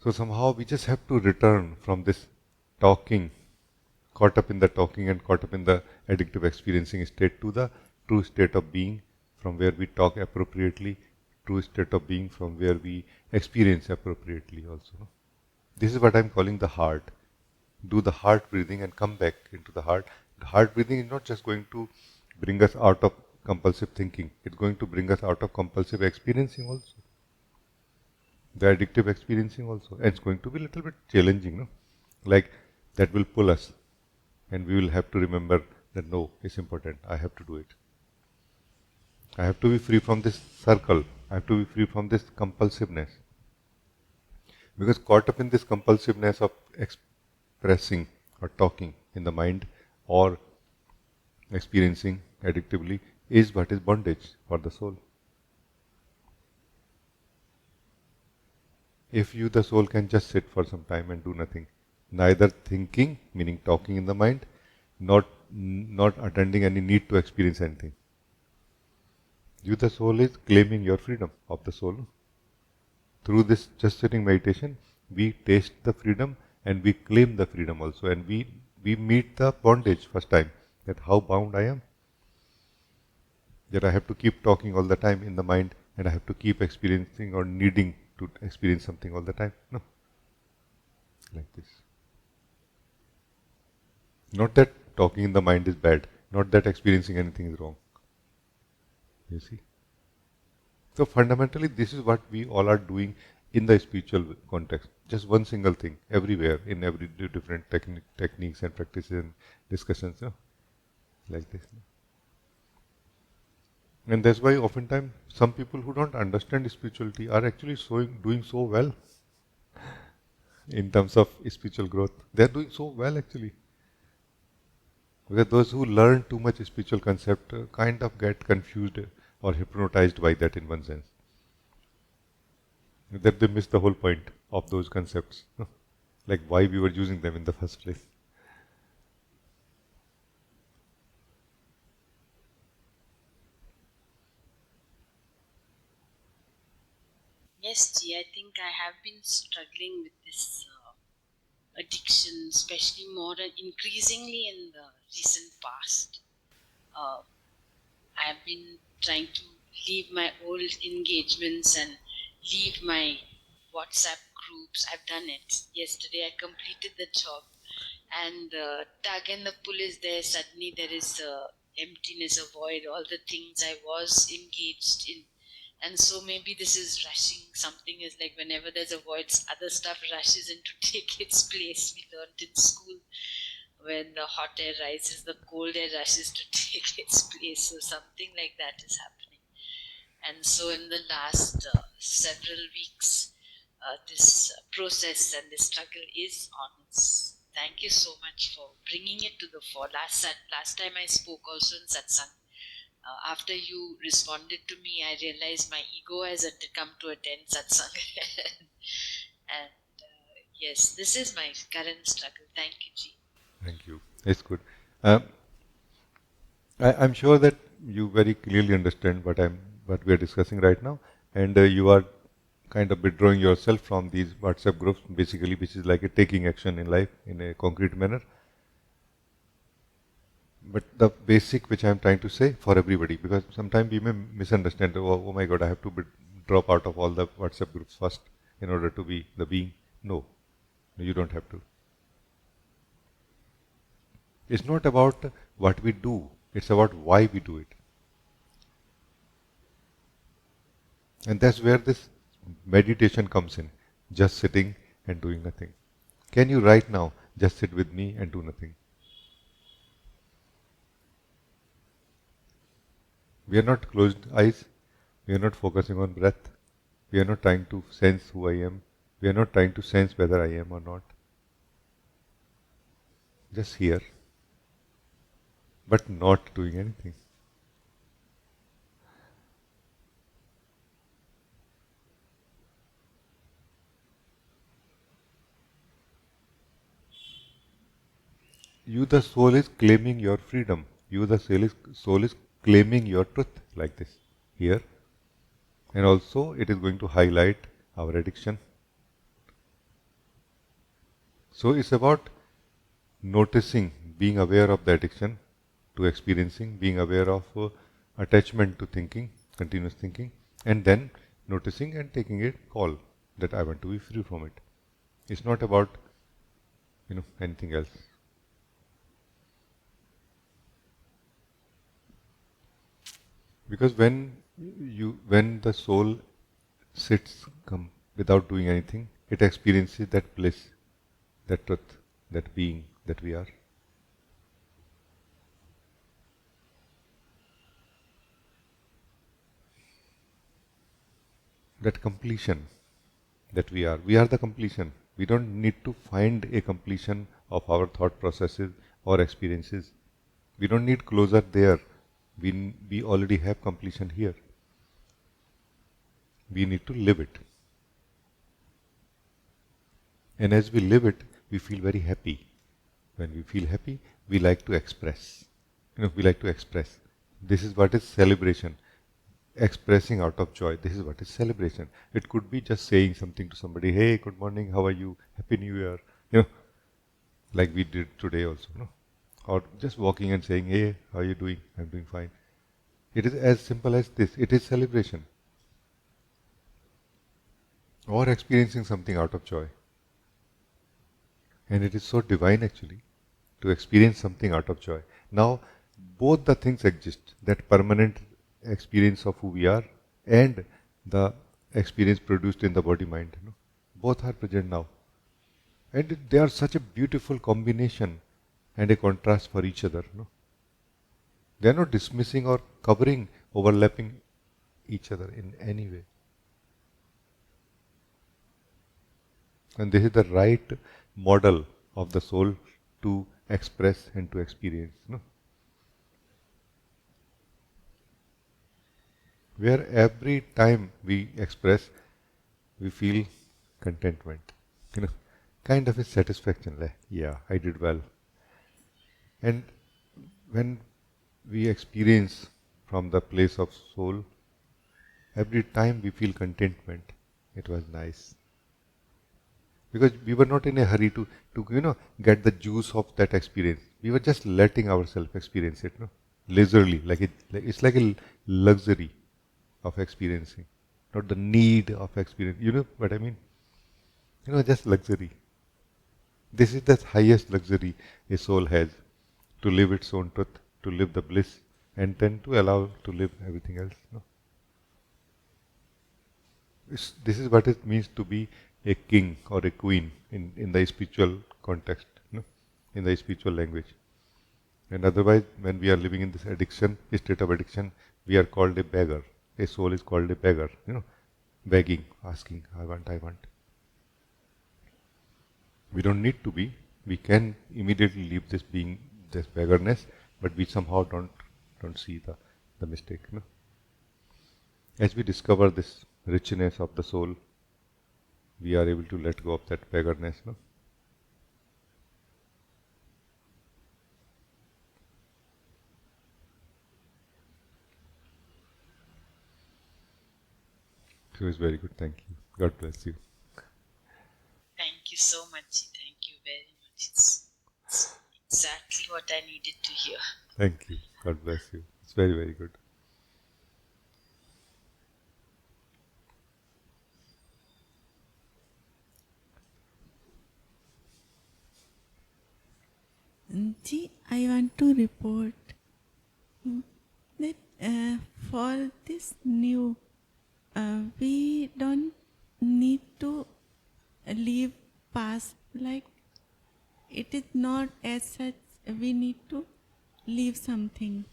So somehow we just have to return from this talking, caught up in the talking and caught up in the addictive experiencing state, to the true state of being from where we talk appropriately, true state of being from where we experience appropriately also. No? This is what I'm calling the heart. Do the heart breathing and come back into the heart. The heart breathing is not just going to bring us out of compulsive thinking, it's going to bring us out of compulsive experiencing also. The addictive experiencing also. And it's going to be a little bit challenging, no? Like that will pull us, and we will have to remember that no, it's important, I have to do it. I have to be free from this circle. I have to be free from this compulsiveness. Because caught up in this compulsiveness of expressing or talking in the mind or experiencing addictively is what is bondage for the soul. If you, the soul, can just sit for some time and do nothing, neither thinking, meaning talking in the mind, not attending any need to experience anything, you, the soul, is claiming your freedom of the soul. Through this just sitting meditation, we taste the freedom and we claim the freedom also, and we meet the bondage first time, that how bound I am, that I have to keep talking all the time in the mind, and I have to keep experiencing or needing to experience something all the time. No. Like this. Not that talking in the mind is bad, not that experiencing anything is wrong. You see? So fundamentally, this is what we all are doing in the spiritual context. Just one single thing, everywhere, in every different techniques and practices and discussions, like this. And that's why oftentimes some people who don't understand spirituality are actually doing so well in terms of spiritual growth. They are doing so well actually. Because those who learn too much spiritual concept kind of get confused or hypnotized by that in one sense. That they miss the whole point of those concepts. Like why we were using them in the first place. Yes, G, I think I have been struggling with this addiction, especially more and increasingly in the recent past. Uh, I have been trying to leave my old engagements and leave my WhatsApp groups. I've done it. Yesterday I completed the job, and the tug and the pull is there. Suddenly there is emptiness, a void, all the things I was engaged in. And so maybe this is rushing. Something is like whenever there's a void, other stuff rushes in to take its place. We learned in school, when the hot air rises, the cold air rushes to take its place. So something like that is happening. And so in the last several weeks, this process and this struggle is on. Thank you so much for bringing it to the fore. Last time I spoke also in Satsang. After you responded to me, I realized my ego has come to attend Satsang. And yes, this is my current struggle. Thank you, Ji. Thank you. It's good. I'm sure that you very clearly understand what we are discussing right now, and you are kind of withdrawing yourself from these WhatsApp groups, basically, which is like a taking action in life in a concrete manner. But the basic which I'm trying to say for everybody, because sometimes we may misunderstand, oh my God, I have to drop out of all the WhatsApp groups first in order to be the being. No, you don't have to. It's not about what we do, it's about why we do it. And that's where this meditation comes in, just sitting and doing nothing. Can you right now just sit with me and do nothing? We are not closed eyes, we are not focusing on breath, we are not trying to sense who I am, we are not trying to sense whether I am or not. Just here, but not doing anything. You, the soul, is claiming your freedom. You, the soul, is claiming your truth like this here. And also, it is going to highlight our addiction. So, it's about noticing, being aware of the addiction to experiencing, being aware of attachment to thinking, continuous thinking, and then noticing and taking a call that I want to be free from it. It's not about anything else. Because when the soul sits without doing anything, it experiences that bliss, that truth, that being that we are. That completion that we are. We are the completion. We don't need to find a completion of our thought processes or experiences. We don't need closure there. We already have completion here. We need to live it. And as we live it, we feel very happy. When we feel happy, we like to express. We like to express. This is what is celebration. Expressing out of joy. This is what is celebration. It could be just saying something to somebody, hey, good morning, how are you? Happy New Year. Like we did today also. Or just walking and saying, hey, how are you doing? I'm doing fine. It is as simple as this. It is celebration. Or experiencing something out of joy. And it is so divine actually to experience something out of joy. Now, both the things exist. That permanent experience of who we are and the experience produced in the body-mind. Both are present now. And they are such a beautiful combination and a contrast for each other. They are not dismissing or covering, overlapping each other in any way. And this is the right model of the soul to express and to experience. Where every time we express, we feel contentment. Kind of a satisfaction. Like, yeah, I did well. And when we experience from the place of soul, every time we feel contentment. It was nice. Because we were not in a hurry to get the juice of that experience. We were just letting ourselves experience it, leisurely, it's like a luxury of experiencing, not the need of experience. You know what I mean? Just luxury. This is the highest luxury a soul has, to live its own truth, to live the bliss and then to allow to live everything else. No? This is what it means to be a king or a queen in the spiritual context, no? In the spiritual language. And otherwise, when we are living in this addiction, state of addiction, we are called a beggar. A soul is called a beggar, begging, asking, I want, I want. We don't need to be. We can immediately leave this being, this beggarness, but we somehow don't see the mistake. No? As we discover this richness of the soul, we are able to let go of that beggarness. No? So it's very good. Thank you. God bless you. Thank you so much. Thank you very much. It's exactly what I needed to hear. Thank you. God bless you. It's very, very good. Ji, I want to report that for this new, we don't need to leave past, like it is not as such we need to leave something.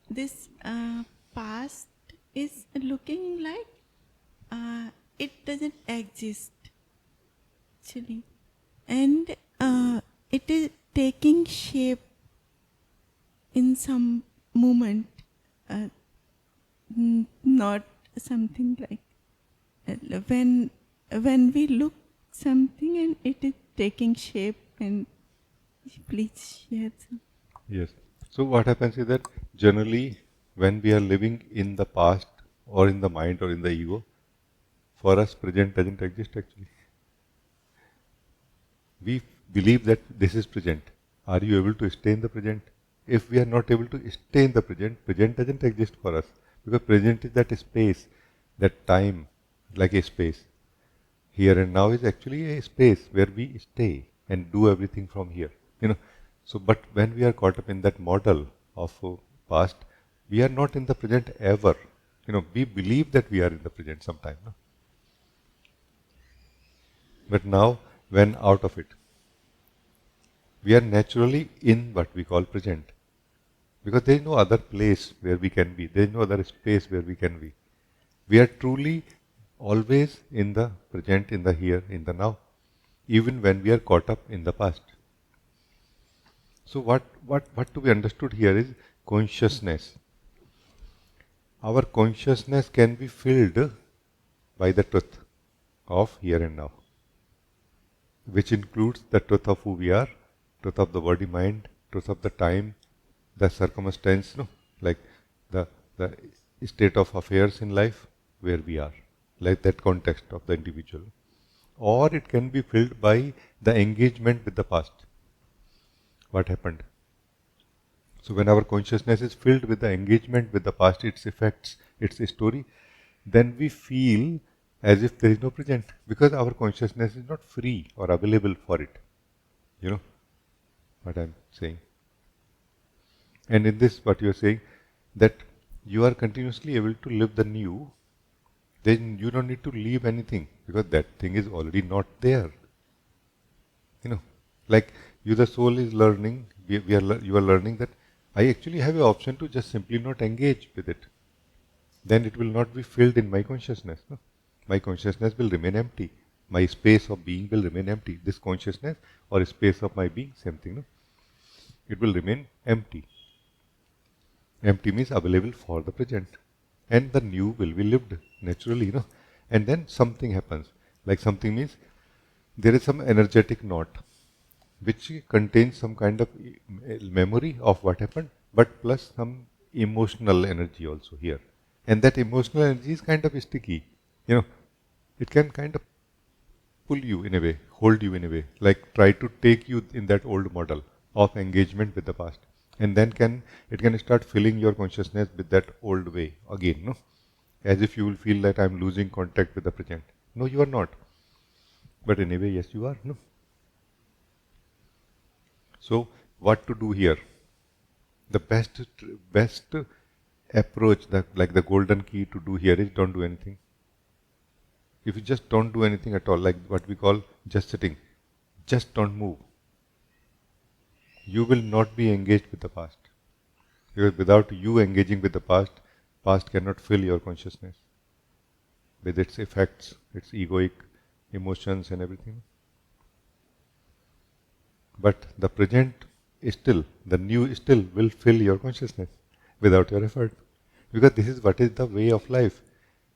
This past is looking like it doesn't exist actually, and it is taking shape in some moment, not something like when we look something and it is taking shape. And please share some. Yes. So what happens is that generally when we are living in the past or in the mind or in the ego, for us present doesn't exist actually. We believe that this is present. Are you able to stay in the present? If we are not able to stay in the present, present doesn't exist for us. Because present is that space, that time, like a space. Here and now is actually a space where we stay and do everything from here. So, but when we are caught up in that model of past, we are not in the present ever. We believe that we are in the present sometime. No? But now, when out of it, we are naturally in what we call present. Because there is no other place where we can be. There is no other space where we can be. We are truly always in the present, in the here, in the now, even when we are caught up in the past. So what to be understood here is consciousness. Our consciousness can be filled by the truth of here and now, which includes the truth of who we are, truth of the body mind, truth of the time, the circumstance, like the state of affairs in life where we are, like that context of the individual. Or it can be filled by the engagement with the past. What happened? So when our consciousness is filled with the engagement with the past, its effects, its story, then we feel as if there is no present, because our consciousness is not free or available for it. You know what I'm saying? And in this, what you're saying, that you are continuously able to live the new, then you don't need to leave anything, because that thing is already not there. Like you, the soul is learning, you are learning that I actually have an option to just simply not engage with it. Then it will not be filled in my consciousness. No? My consciousness will remain empty. My space of being will remain empty. This consciousness or space of my being, same thing. No? It will remain empty. Empty means available for the present. And the new will be lived naturally. And then something happens. Like something means there is some energetic knot which contains some kind of memory of what happened, but plus some emotional energy also here. And that emotional energy is kind of sticky. It can kind of pull you in a way, hold you in a way, like try to take you in that old model of engagement with the past. And then it can start filling your consciousness with that old way again, no? As if you will feel that I'm losing contact with the present. No, you are not. But in a way, yes, you are, no? So, what to do here? The best approach, like the golden key to do here is don't do anything. If you just don't do anything at all, like what we call just sitting, just don't move, you will not be engaged with the past. Because without you engaging with the past cannot fill your consciousness with its effects, its egoic emotions and everything. But the present is still, the new still will fill your consciousness without your effort. Because this is what is the way of life.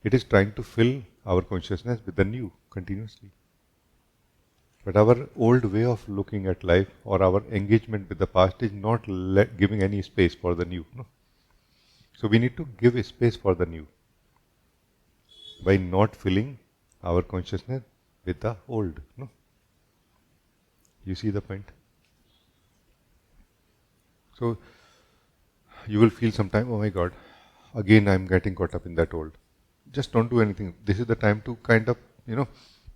It is trying to fill our consciousness with the new continuously. But our old way of looking at life or our engagement with the past is not giving any space for the new. No? So we need to give a space for the new by not filling our consciousness with the old. No? You see the point? So you will feel sometime, oh my God, again I'm getting caught up in that old. Just don't do anything. This is the time to kind of,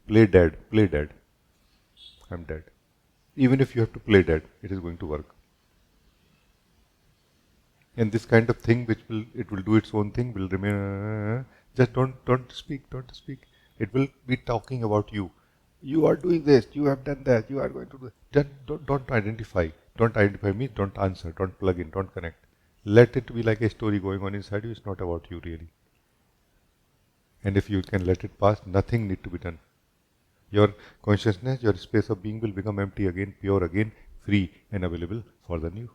play dead. I'm dead. Even if you have to play dead, it is going to work. And this kind of thing, it will do its own thing, will remain. Just don't speak. It will be talking about you. You are doing this. You have done that. You are going to do. Just don't identify. Don't identify me. Don't answer. Don't plug in. Don't connect. Let it be like a story going on inside you. It's not about you really. And if you can let it pass, nothing need to be done. Your consciousness, your space of being will become empty again, pure again, free and available for the new.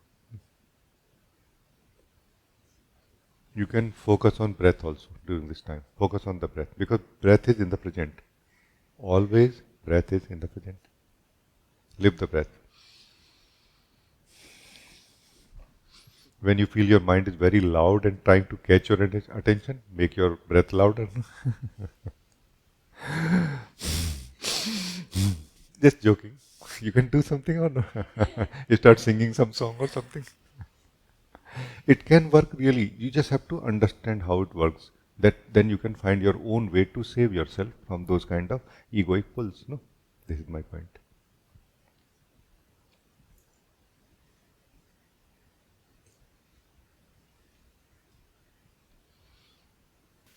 You can focus on breath also during this time. Focus on the breath because breath is in the present. Always breath is in the present. Live the breath. When you feel your mind is very loud and trying to catch your attention, make your breath louder. Just joking. You can do something or no? You start singing some song or something. It can work really. You just have to understand how it works. Then you can find your own way to save yourself from those kind of egoic pulls. No, this is my point.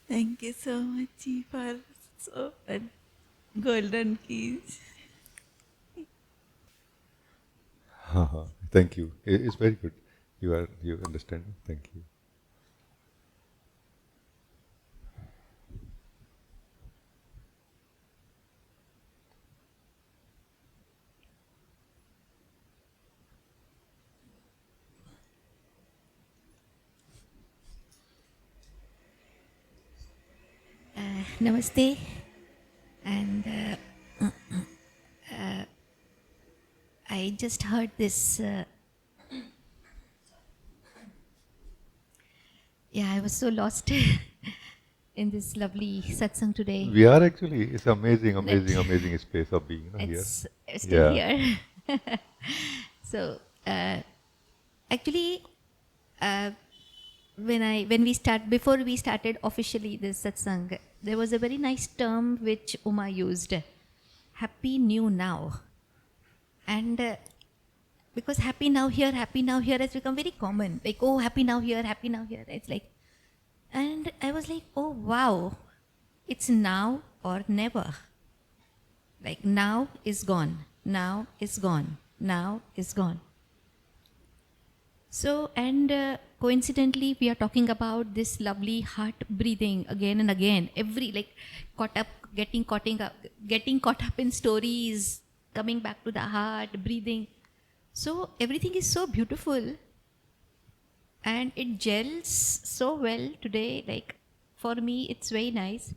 Thank you so much for so golden keys. Thank you. It's very good. You understand. Thank you. Namaste, and I just heard this. I was so lost in this lovely satsang today. We are actually. It's amazing space of being here. It's still here. So actually, before we started officially this satsang, there was a very nice term which Uma used, happy new now. And because happy now here has become very common. Like, oh, happy now here. It's like, and I was like, oh wow, it's now or never. Like now is gone. So, and coincidentally, we are talking about this lovely heart breathing again and again. Getting caught up in stories, coming back to the heart, breathing. So everything is so beautiful, and it gels so well today. Like for me, it's very nice.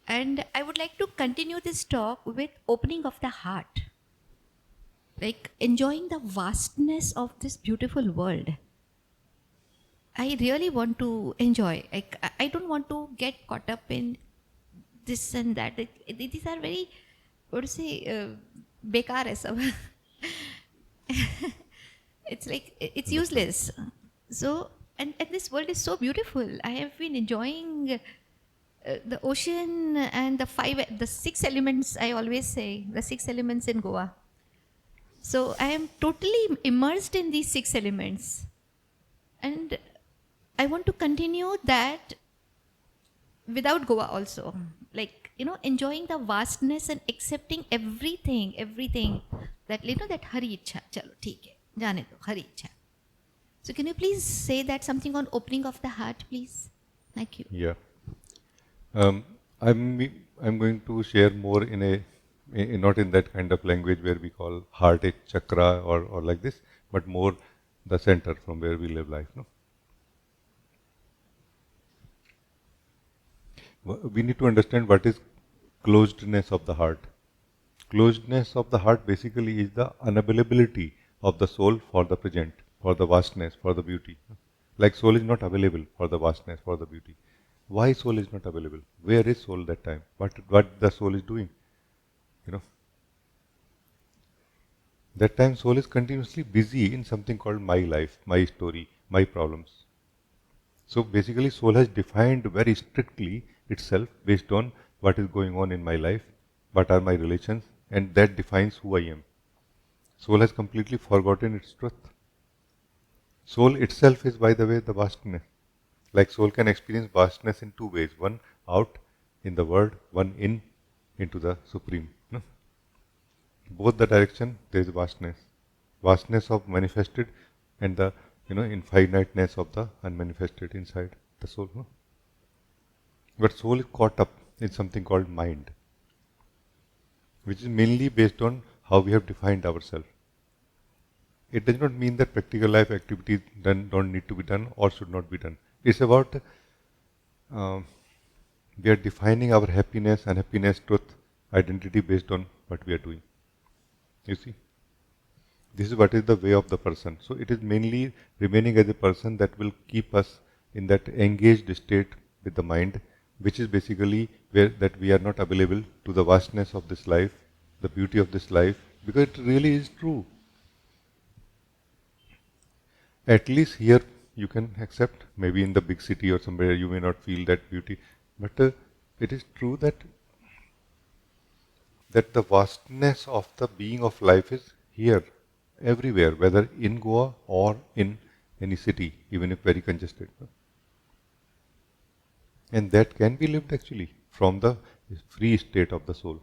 And I would like to continue this talk with opening of the heart. Like enjoying the vastness of this beautiful world. I really want to enjoy. Like I don't want to get caught up in this and that. These are very, what to say, bekar hai sab. It's like it's useless. So and this world is so beautiful. I have been enjoying the ocean and the 6 elements. I always say the 6 elements in Goa. So I am totally immersed in these 6 elements. And I want to continue that without Goa also. Like, enjoying the vastness and accepting everything that, that hari ichha, chalo, theek hai, jaane do, hari ichha. So can you please say that something on opening of the heart, please? Thank you. Yeah. Um, I'm going to share more not in that kind of language where we call heart a chakra or like this, but more the center from where we live life. No? We need to understand what is closedness of the heart. Closedness of the heart basically is the unavailability of the soul for the present, for the vastness, for the beauty. Like soul is not available for the vastness, for the beauty. Why soul is not available? Where is soul that time? What the soul is doing? You know, that time soul is continuously busy in something called my life, my story, my problems. So basically soul has defined very strictly itself based on what is going on in my life, what are my relations, and that defines who I am. Soul has completely forgotten its truth. Soul itself is, by the way, the vastness. Like soul can experience vastness in two ways. One out in the world, one in into the supreme. No? Both the direction there is vastness. Vastness of manifested and the infiniteness of the unmanifested inside the soul. No? But soul is caught up in something called mind, which is mainly based on how we have defined ourselves. It does not mean that practical life activities don't need to be done or should not be done. It's about we are defining our happiness, unhappiness, truth, identity based on what we are doing. You see? This is what is the way of the person. So it is mainly remaining as a person that will keep us in that engaged state with the mind, which is basically where that we are not available to the vastness of this life, the beauty of this life, because it really is true. At least here you can accept, maybe in the big city or somewhere you may not feel that beauty, but it is true that the vastness of the being of life is here, everywhere, whether in Goa or in any city, even if very congested. And that can be lived actually from the free state of the soul.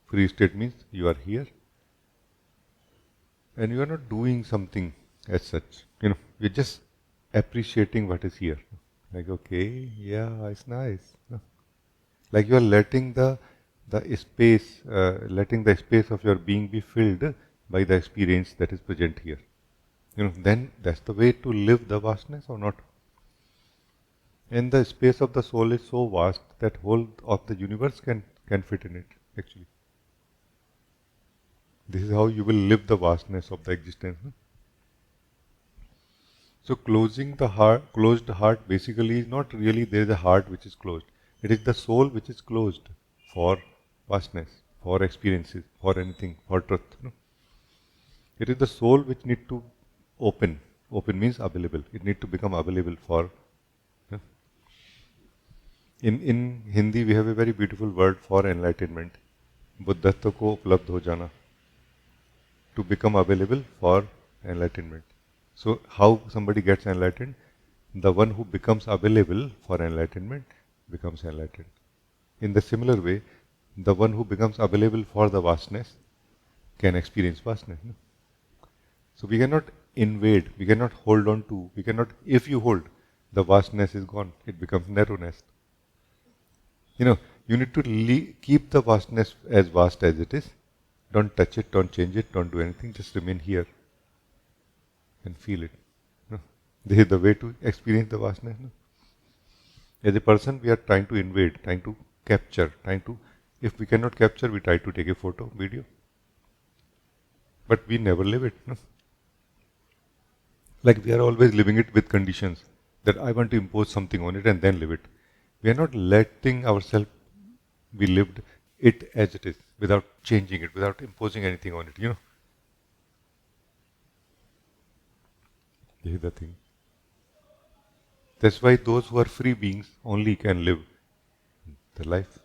Free state means you are here and you are not doing something as such. You're just appreciating what is here. Like, okay, yeah, it's nice. Like you are letting the space, letting the space of your being be filled by the experience that is present here. Then that's the way to live the vastness or not. And the space of the soul is so vast that whole of the universe can fit in it, actually. This is how you will live the vastness of the existence. So closed heart basically is not really there is a heart which is closed. It is the soul which is closed for vastness, for experiences, for anything, for truth. It is the soul which need to open. Open means available. It need to become available for. In Hindi we have a very beautiful word for enlightenment. बुद्धत्व को उपलब्ध हो जाना. To become available for enlightenment. So how somebody gets enlightened? The one who becomes available for enlightenment becomes enlightened. In the similar way, the one who becomes available for the vastness can experience vastness. No? So we cannot invade, we cannot hold on to, if you hold, the vastness is gone, it becomes narrowness. You need to keep the vastness as vast as it is. Don't touch it, don't change it, don't do anything, just remain here and feel it. This is the way to experience the vastness. As a person, we are trying to invade, trying to capture, if we cannot capture, we try to take a photo, video. But we never live it. Like we are always living it with conditions that I want to impose something on it and then live it. We are not letting ourselves be lived it as it is, without changing it, without imposing anything on it, This is the thing. That's why those who are free beings only can live the life.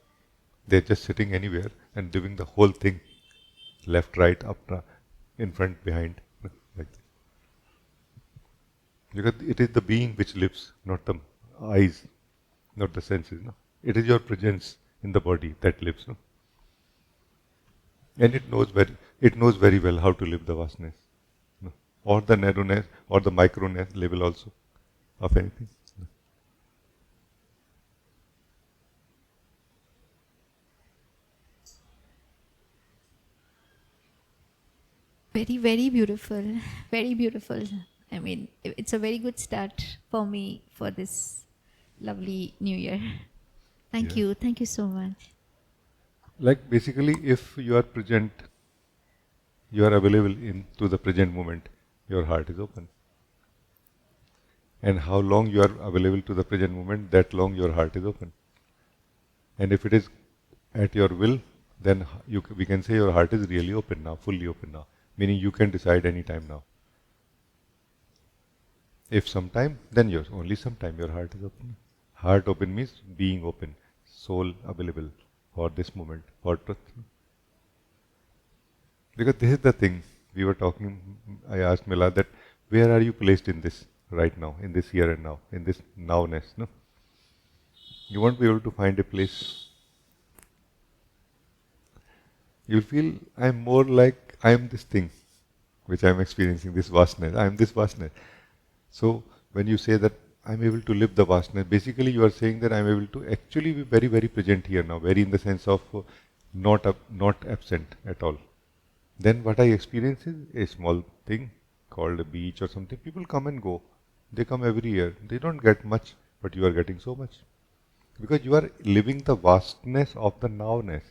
They're just sitting anywhere and living the whole thing, left, right, up, in front, behind, like that. Because it is the being which lives, not the eyes, not the senses. No? It is your presence in the body that lives. No? And it knows very well how to live the vastness. No? Or the narrowness or the microness level also of anything. No? Very, very beautiful. Very beautiful. I mean, it's a very good start for me for this lovely new year. Thank Yeah. you. Thank you so much. Like basically, if you are present, you are available to the present moment, your heart is open. And how long you are available to the present moment, that long your heart is open. And if it is at your will, then we can say your heart is really open now, fully open now, meaning you can decide any time now. If sometime, then yours only sometime your heart is open. Heart open means being open, soul available for this moment, for truth. Because this is the thing we were talking. I asked Mila that where are you placed in this right now, in this here and now, in this nowness? No, you won't be able to find a place. You'll feel I'm more like I am this thing, which I'm experiencing, this vastness. I am this vastness. So when you say that I'm able to live the vastness, basically you are saying that I'm able to actually be very, very present here now, very in the sense of not absent at all. Then what I experience is a small thing called a beach or something. People come and go. They come every year. They don't get much, but you are getting so much. Because you are living the vastness of the nowness,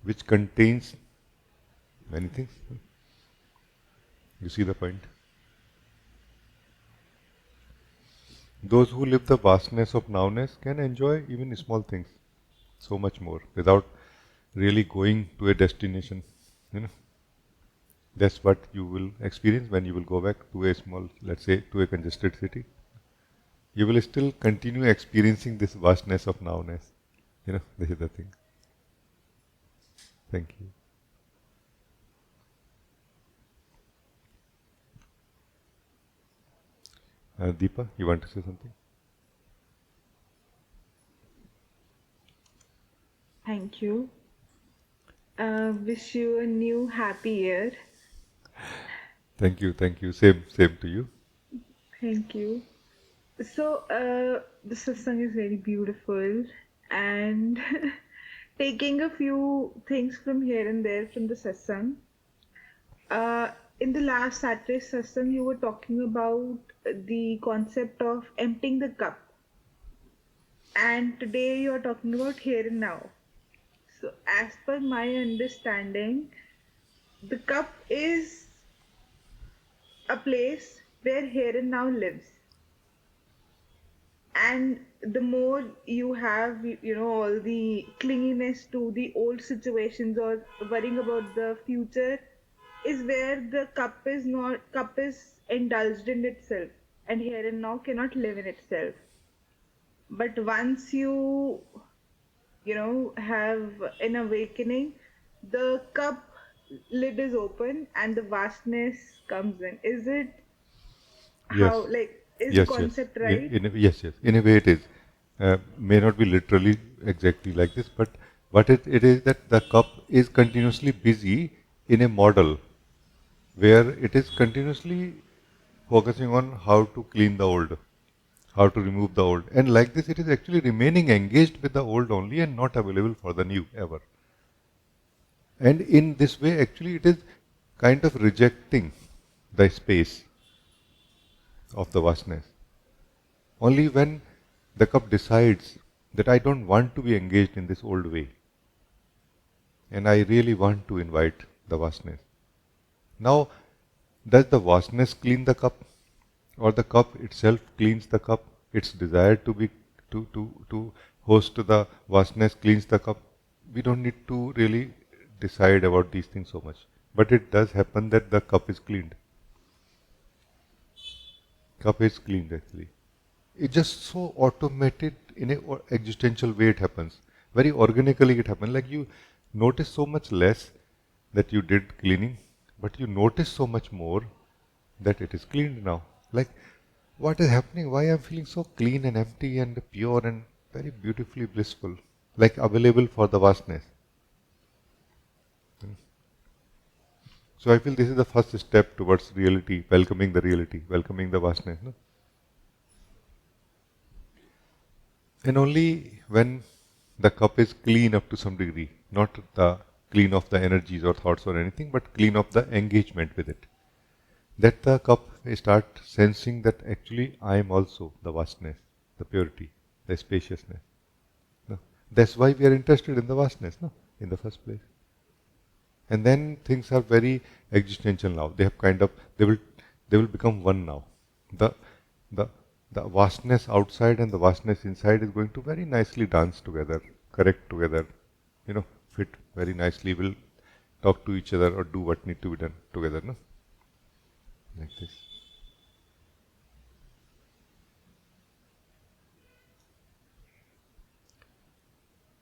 which contains many things. You see the point? Those who live the vastness of nowness can enjoy even small things so much more without really going to a destination. You know, that's what you will experience when you will go back to a small, let's say, to a congested city. You will still continue experiencing this vastness of nowness. You know, this is the thing. Thank you. Deepa, you want to say something? Thank you. Wish you a new happy year. Thank you, thank you. Same to you. Thank you. So, the satsang is very beautiful, and taking a few things from here and there from the satsang. In the last Saturday satsang, you were talking about the concept of emptying the cup, and today you are talking about here and now. So, as per my understanding, the cup is a place where here and now lives. And the more you have, all the clinginess to the old situations or worrying about the future, is where the cup is indulged in itself, and here and now cannot live in itself. But once have an awakening, the cup lid is open and the vastness comes in. Is it Yes, how, like, is the yes, yes. concept right? Yes, yes. In a way, it is. May not be literally exactly like this, but what it is that the cup is continuously busy in a model where it is continuously focusing on how to clean the old, how to remove the old. And like this, it is actually remaining engaged with the old only and not available for the new ever. And in this way, actually, it is kind of rejecting the space of the vastness. Only when the cup decides that I don't want to be engaged in this old way and I really want to invite the vastness. Now, does the vastness clean the cup or the cup itself cleans the cup? Its desire to be to host the vastness cleans the cup. We don't need to really decide about these things so much. But it does happen that the cup is cleaned. Cup is cleaned actually. It's just so automated in a existential way it happens. Very organically it happens. Like you notice so much less that you did cleaning, but you notice so much more that it is cleaned now. Like, what is happening? Why I'm feeling so clean and empty and pure and very beautifully blissful, like available for the vastness. So I feel this is the first step towards reality, welcoming the vastness. No? And only when the cup is clean up to some degree, not the clean of the energies or thoughts or anything, but clean of the engagement with it. That the cup start sensing that actually I am also the vastness, the purity, the spaciousness. No? That's why we are interested in the vastness, no? In the first place. And then things are very existential now. They have kind of they will become one now. The the the vastness outside and the vastness inside is going to very nicely dance together, correct together, fit very nicely. Will talk to each other or do what need to be done together, no? Like this.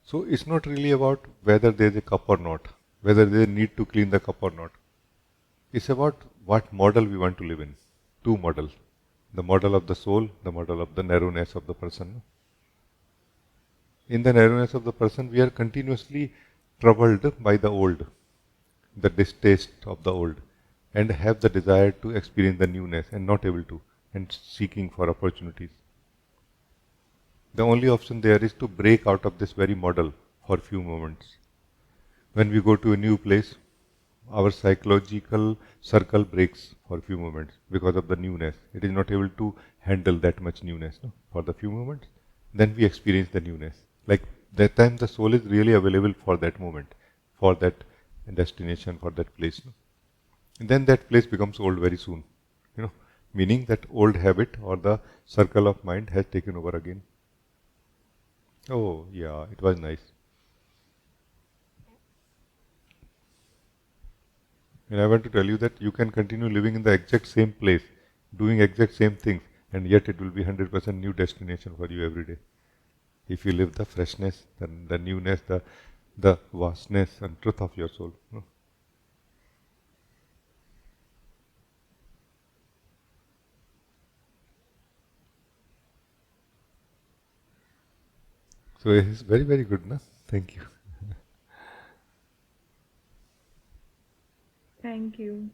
So it's not really about whether there is a cup or not, whether they need to clean the cup or not. It's about what model we want to live in. Two models. The model of the soul, the model of the narrowness of the person. In the narrowness of the person, we are continuously troubled by the old, the distaste of the old, and have the desire to experience the newness and not able to, and seeking for opportunities. The only option there is to break out of this very model for a few moments. When we go to a new place, our psychological circle breaks for a few moments because of the newness. It is not able to handle that much newness, no? For the few moments. Then we experience the newness. Like that time the soul is really available for that moment, for that destination, for that place. No? And then that place becomes old very soon. Meaning that old habit or the circle of mind has taken over again. Oh, yeah, it was nice. And I want to tell you that you can continue living in the exact same place, doing exact same things, and yet it will be 100% new destination for you every day. If you live the freshness, the newness, the vastness and truth of your soul. No? So it is very, very good, no? Thank you. Thank you.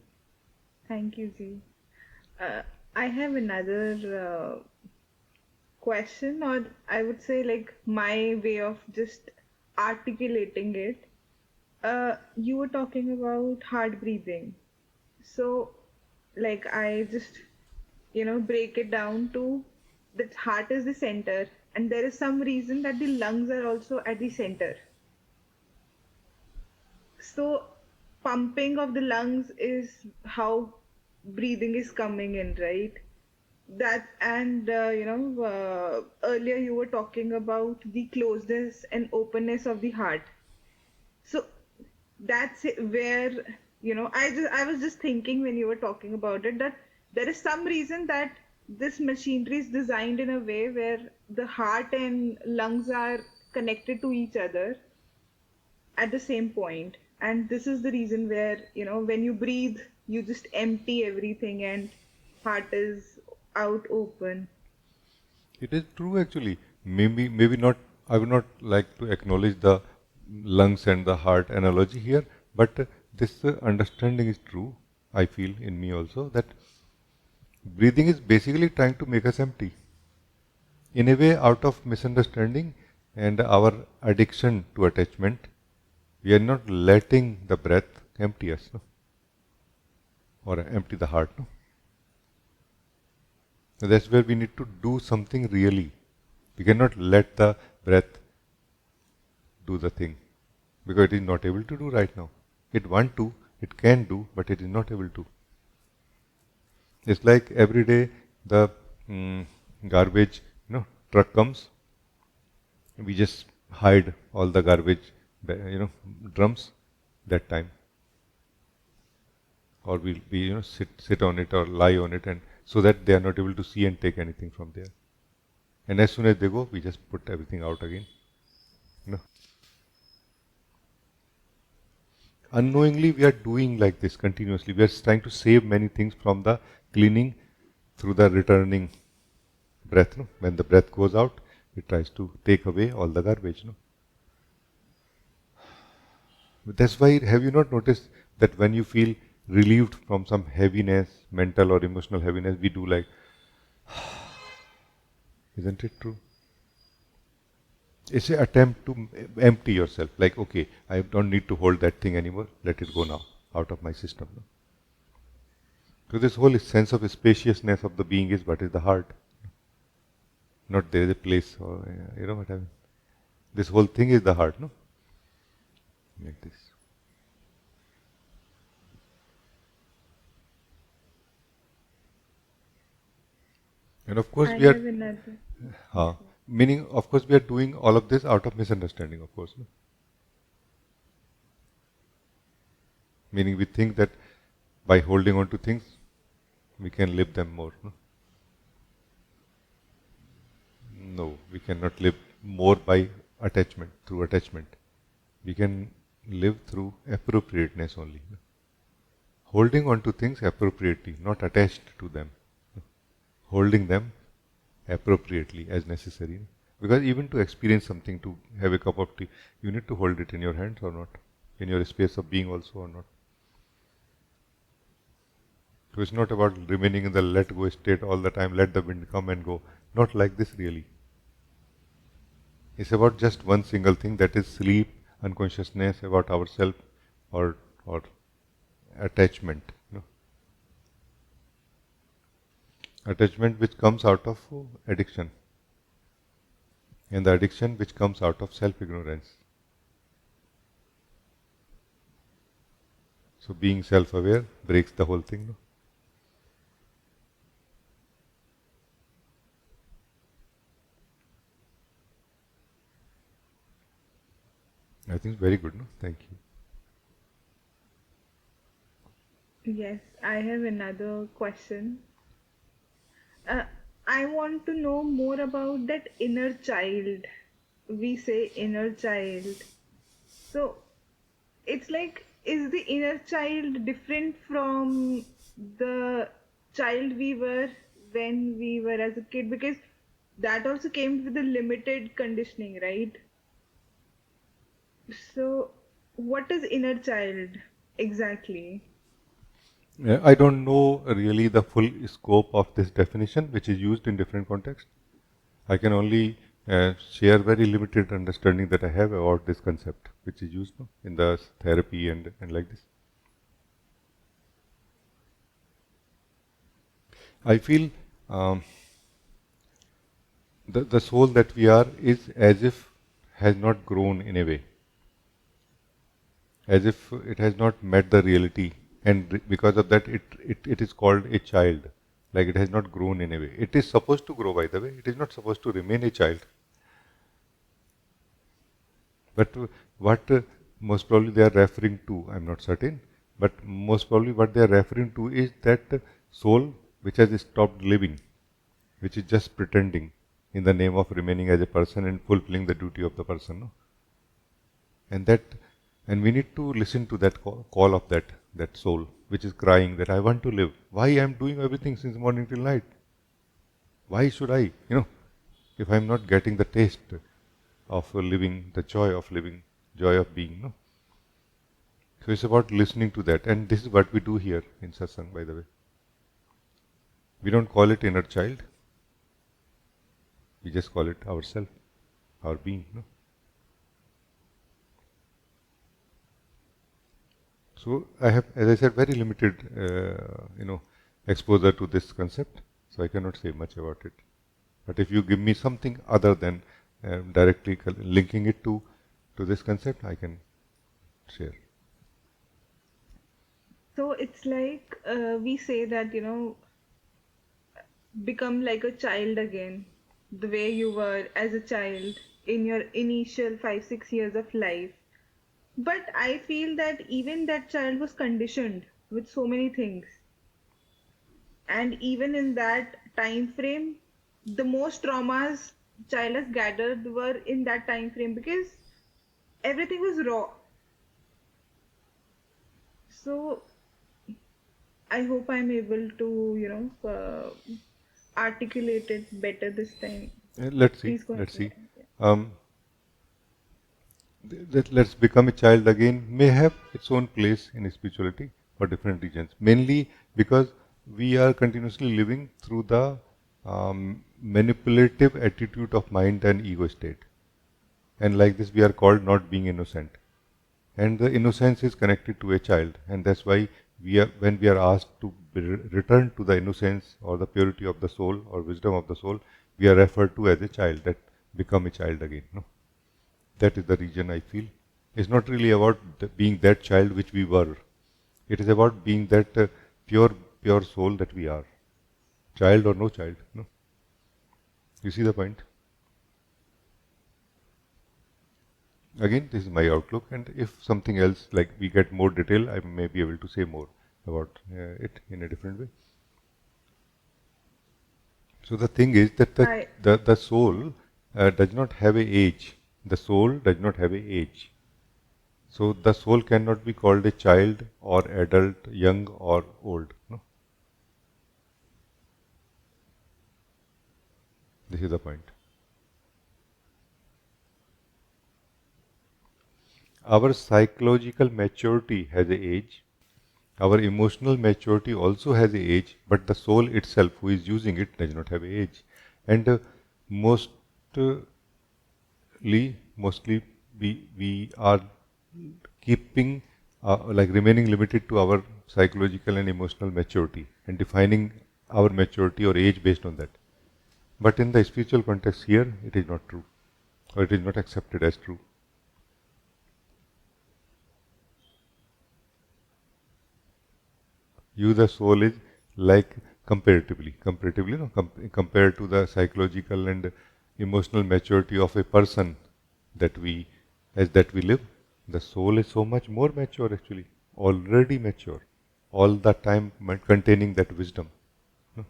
Thank you, Ji. I have another question, or I would say, like, my way of just articulating it. You were talking about heart breathing. So, like, I just, break it down to the heart is the center, and there is some reason that the lungs are also at the center. So, pumping of the lungs is how breathing is coming in, right? That and earlier you were talking about the closeness and openness of the heart. So that's where I was just thinking when you were talking about it that there is some reason that this machinery is designed in a way where the heart and lungs are connected to each other at the same point, and this is the reason where when you breathe you just empty everything and heart is out open. It is true actually. Maybe not. I would not like to acknowledge the lungs and the heart analogy here, but this understanding is true. I feel in me also that breathing is basically trying to make us empty. In a way, out of misunderstanding and our addiction to attachment, we are not letting the breath empty us, no? Or empty the heart. No? So that's where we need to do something really. We cannot let the breath do the thing because it is not able to do right now. It want to, it can do, but it is not able to. It's like every day the garbage truck comes, we just hide all the garbage drums that time, or we sit on it or lie on it, and so that they are not able to see and take anything from there. And as soon as they go, we just put everything out again. Unknowingly we are doing like this continuously. We are trying to save many things from the cleaning through the returning breath. No? When the breath goes out, it tries to take away all the garbage. No? That's why, have you not noticed that when you feel relieved from some heaviness, mental or emotional heaviness, we do like, isn't it true? It's an attempt to empty yourself. Like, okay, I don't need to hold that thing anymore. Let it go now, out of my system. No? So this whole sense of spaciousness of the being is what is the heart. Not there is a place, or you know what I mean. This whole thing is the heart, no? Like this. And of course I we are, have another. meaning of course we are doing all of this out of misunderstanding, of course. No? Meaning we think that by holding on to things, we can live them more. No? No, we cannot live more by attachment, through attachment. We can live through appropriateness only. No? Holding on to things appropriately, not attached to them. No? Holding them appropriately as necessary. Because even to experience something, to have a cup of tea, you need to hold it in your hands or not, in your space of being also or not. So it's not about remaining in the let go state all the time, let the wind come and go. Not like this really. It's about just one single thing, that is sleep, unconsciousness about ourselves, or attachment. You know? Attachment which comes out of addiction. And the addiction which comes out of self-ignorance. So being self-aware breaks the whole thing. No? I think it's very good. No? Thank you. Yes, I have another question. I want to know more about that inner child. We say inner child. So it's like, is the inner child different from the child we were when we were as a kid? Because that also came with a limited conditioning, right? So, what is inner child exactly? I don't know really the full scope of this definition, which is used in different contexts. I can only share very limited understanding that I have about this concept, which is used in the therapy and like this. I feel the soul that we are is as if has not grown in a way, as if it has not met the reality, and because of that it is called a child, like it has not grown in a way. It is supposed to grow, by the way. It is not supposed to remain a child. But what most probably they are referring to, I'm not certain, but most probably what they are referring to is that soul which has stopped living, which is just pretending in the name of remaining as a person and fulfilling the duty of the person. No? And that, and we need to listen to that call of that soul which is crying that I want to live. Why I am doing everything since morning till night? Why should I? If I am not getting the taste of living, the joy of living, joy of being. No? So it's about listening to that, and this is what we do here in Satsang, by the way. We don't call it inner child. We just call it ourself, our being. No? So I have, as I said, very limited, exposure to this concept, so I cannot say much about it. But if you give me something other than directly linking it to this concept, I can share. So it's like we say that, become like a child again, the way you were as a child in your initial 5-6 years of life. But I feel that even that child was conditioned with so many things. And even in that time frame, the most traumas child has gathered were in that time frame because everything was raw. So I hope I'm able to, articulate it better this time. Let's see. Please go ahead. Let's see. Yeah. Let's become a child again may have its own place in spirituality for different regions. Mainly because we are continuously living through the manipulative attitude of mind and ego state. And like this, we are called not being innocent. And the innocence is connected to a child, and that's why when we are asked to return to the innocence or the purity of the soul or wisdom of the soul, we are referred to as a child, that become a child again. No? That is the region I feel. It's not really about being that child which we were. It is about being that pure soul that we are. Child or no child. No? You see the point? Again, this is my outlook, and if something else, like we get more detail, I may be able to say more about it in a different way. So the thing is that the soul does not have a age. The soul does not have a age. So the soul cannot be called a child or adult, young or old. No? This is the point. Our psychological maturity has an age. Our emotional maturity also has an age, but the soul itself, who is using it, does not have an age. And mostly we are keeping, like remaining limited to our psychological and emotional maturity and defining our maturity or age based on that. But in the spiritual context here, it is not true, or it is not accepted as true. You, the soul, is like comparatively, no, compared to the psychological and emotional maturity of a person that we live, the soul is so much more mature actually, already mature, all the time containing that wisdom, no,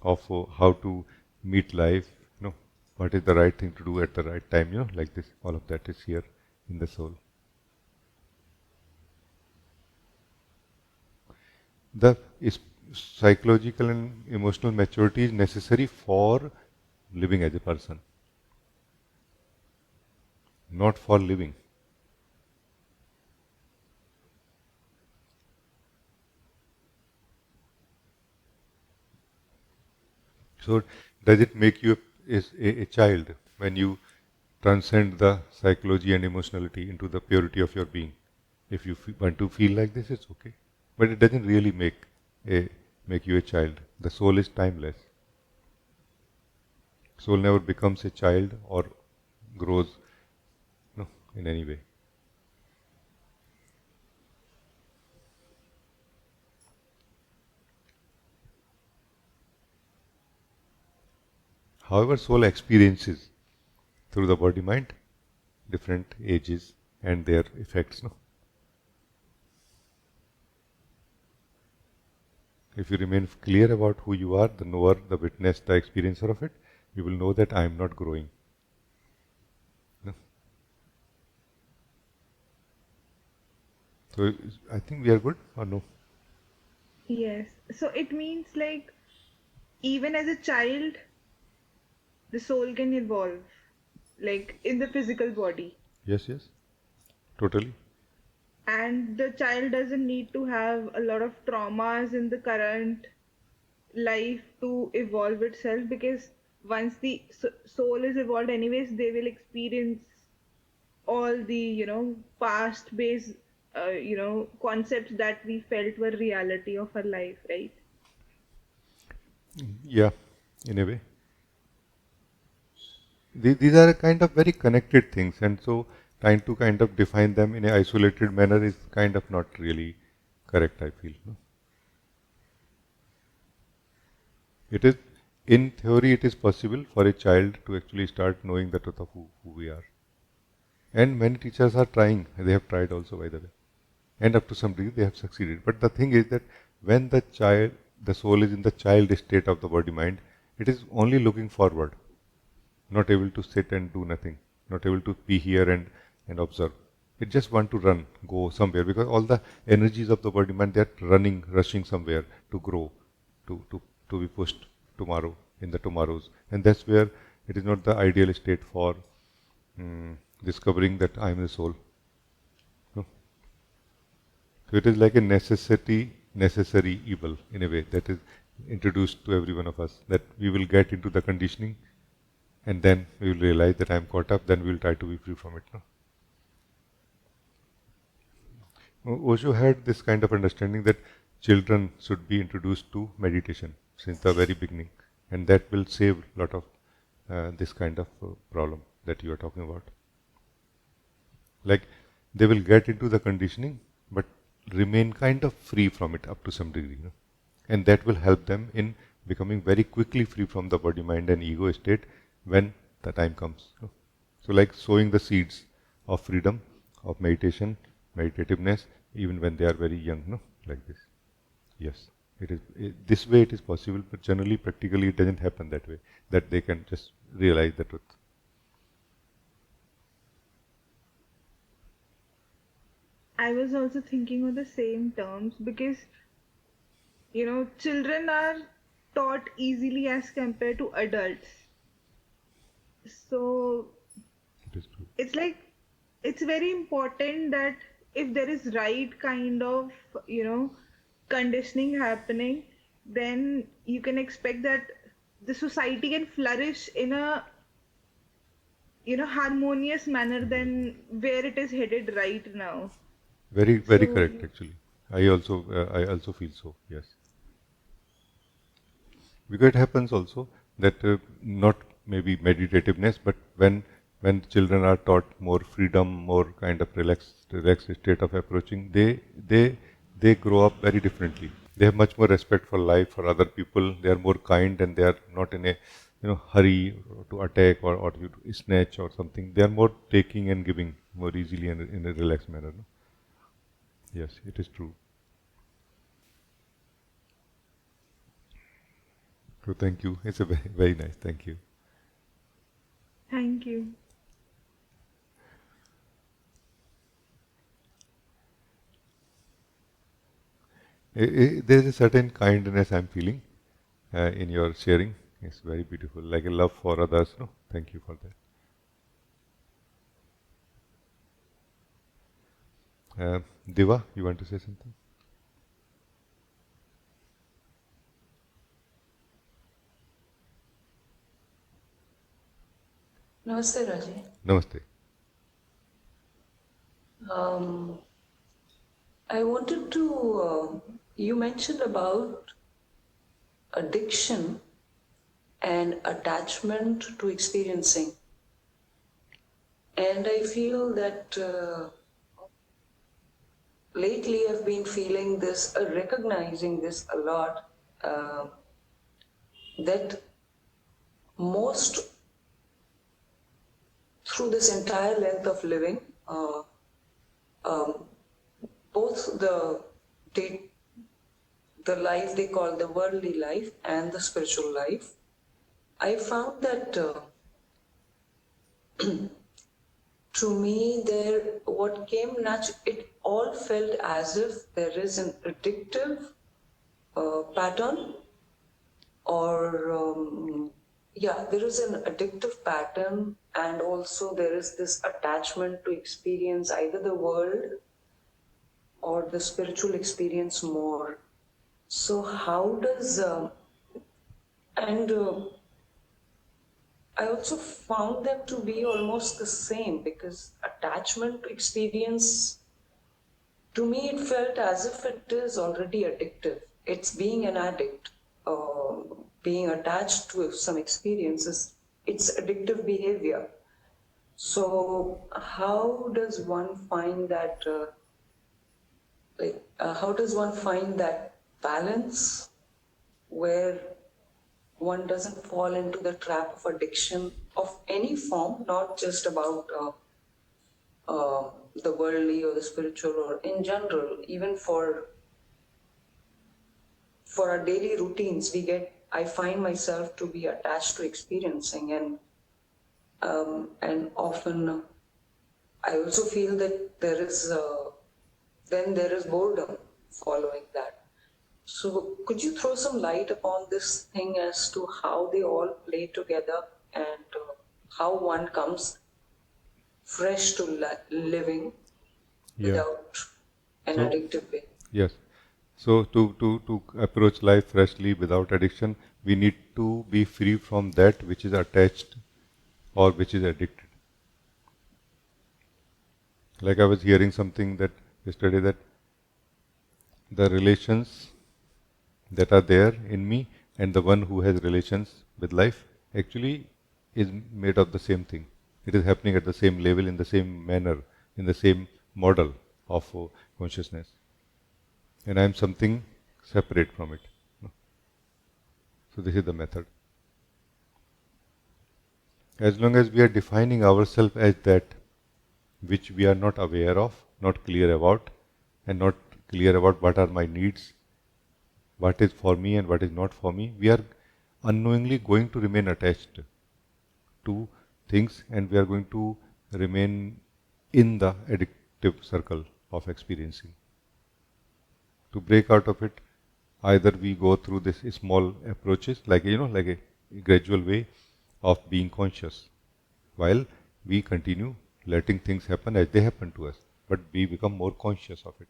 of how to meet life, no, what is the right thing to do at the right time, like this. All of that is here in the soul. The psychological and emotional maturity is necessary for living as a person, not for living. So, does it make you a child when you transcend the psychology and emotionality into the purity of your being? If you want to feel like this, it's okay. But it doesn't really make you a child. The soul is timeless. Soul never becomes a child or grows, no, in any way. However, soul experiences through the body mind different ages and their effects. No? If you remain clear about who you are, the knower, the witness, the experiencer of it, you will know that I am not growing. No? So I think we are good or no? Yes. So it means like even as a child, the soul can evolve, like in the physical body. Yes, totally. And the child doesn't need to have a lot of traumas in the current life to evolve itself, because once the soul is evolved anyways, they will experience all the past based concepts that we felt were reality of our life, right? Yeah, in a way. These are a kind of very connected things, and so trying to kind of define them in an isolated manner is kind of not really correct, I feel. No? It is, in theory, it is possible for a child to actually start knowing the truth of who we are. And many teachers are trying. They have tried also, by the way. And up to some degree, they have succeeded. But the thing is that when the soul is in the child state of the body mind, it is only looking forward, not able to sit and do nothing, not able to be here and observe. It just want to run, go somewhere, because all the energies of the body mind, they are running, rushing somewhere to grow, to be pushed tomorrow, in the tomorrows. And that's where it is not the ideal state for discovering that I am the soul. No? So it is like a necessary evil in a way that is introduced to every one of us, that we will get into the conditioning and then we will realize that I am caught up, then we will try to be free from it. No? Osho had this kind of understanding that children should be introduced to meditation since the very beginning, and that will save a lot of this kind of problem that you are talking about. Like they will get into the conditioning but remain kind of free from it up to some degree. You know? And that will help them in becoming very quickly free from the body, mind and ego state when the time comes. You know? So like sowing the seeds of freedom, of meditation, meditativeness, even when they are very young, no? Like this. Yes, this way it is possible, but generally, practically, it doesn't happen that way, that they can just realize the truth. I was also thinking of the same terms because, children are taught easily as compared to adults. So It is true. it's like, it's very important that if there is right kind of, conditioning happening, then you can expect that the society can flourish in a, harmonious manner than where it is headed right now. Very, very So correct, actually. I also feel so. Yes, because it happens also that not maybe meditativeness, but when children are taught more freedom, more kind of relaxed state of approaching, they grow up very differently. They have much more respect for life, for other people. They are more kind, and they are not in a hurry to attack or to snatch or something. They are more taking and giving more easily and in a relaxed manner. No? Yes, it is true. So thank you. It's a very, very nice. Thank you. thank you. There is a certain kindness I'm feeling in your sharing. It's very beautiful, like a love for others. No, thank you for that. Diva, you want to say something? Namaste, Rajee. Namaste. I wanted to, you mentioned about addiction and attachment to experiencing. And I feel that lately I've been feeling this, recognizing this a lot, that most through this entire length of living, both the life they call the worldly life and the spiritual life, I found that to me what came natural, it all felt as if there is an addictive pattern, or there is an addictive pattern, and also there is this attachment to experience either the world or the spiritual experience more. So how does and I also found them to be almost the same, because attachment to experience, to me it felt as if it is already addictive. It's being an addict, being attached to some experiences, it's addictive behavior. So how does one find that how does one find that balance where one doesn't fall into the trap of addiction of any form, not just about the worldly or the spiritual, or in general, even for our daily routines, I find myself to be attached to experiencing, and often I also feel that there is boredom following that. So, could you throw some light upon this thing as to how they all play together and how one comes fresh to living Yeah. without an So addictive way? yes. So to approach life freshly without addiction, we need to be free from that which is attached or which is addicted. Like I was hearing something that yesterday, that the relations that are there in me and the one who has relations with life actually is made of the same thing. It is happening at the same level, in the same manner, in the same model of consciousness. And I am something separate from it. So this is the method. As long as we are defining ourselves as that which we are not aware of, not clear about, and not clear about what are my needs, what is for me and what is not for me, we are unknowingly going to remain attached to things, and we are going to remain in the addictive circle of experiencing. To break out of it, either we go through this small approaches, like like a gradual way of being conscious, while we continue letting things happen as they happen to us, but we become more conscious of it.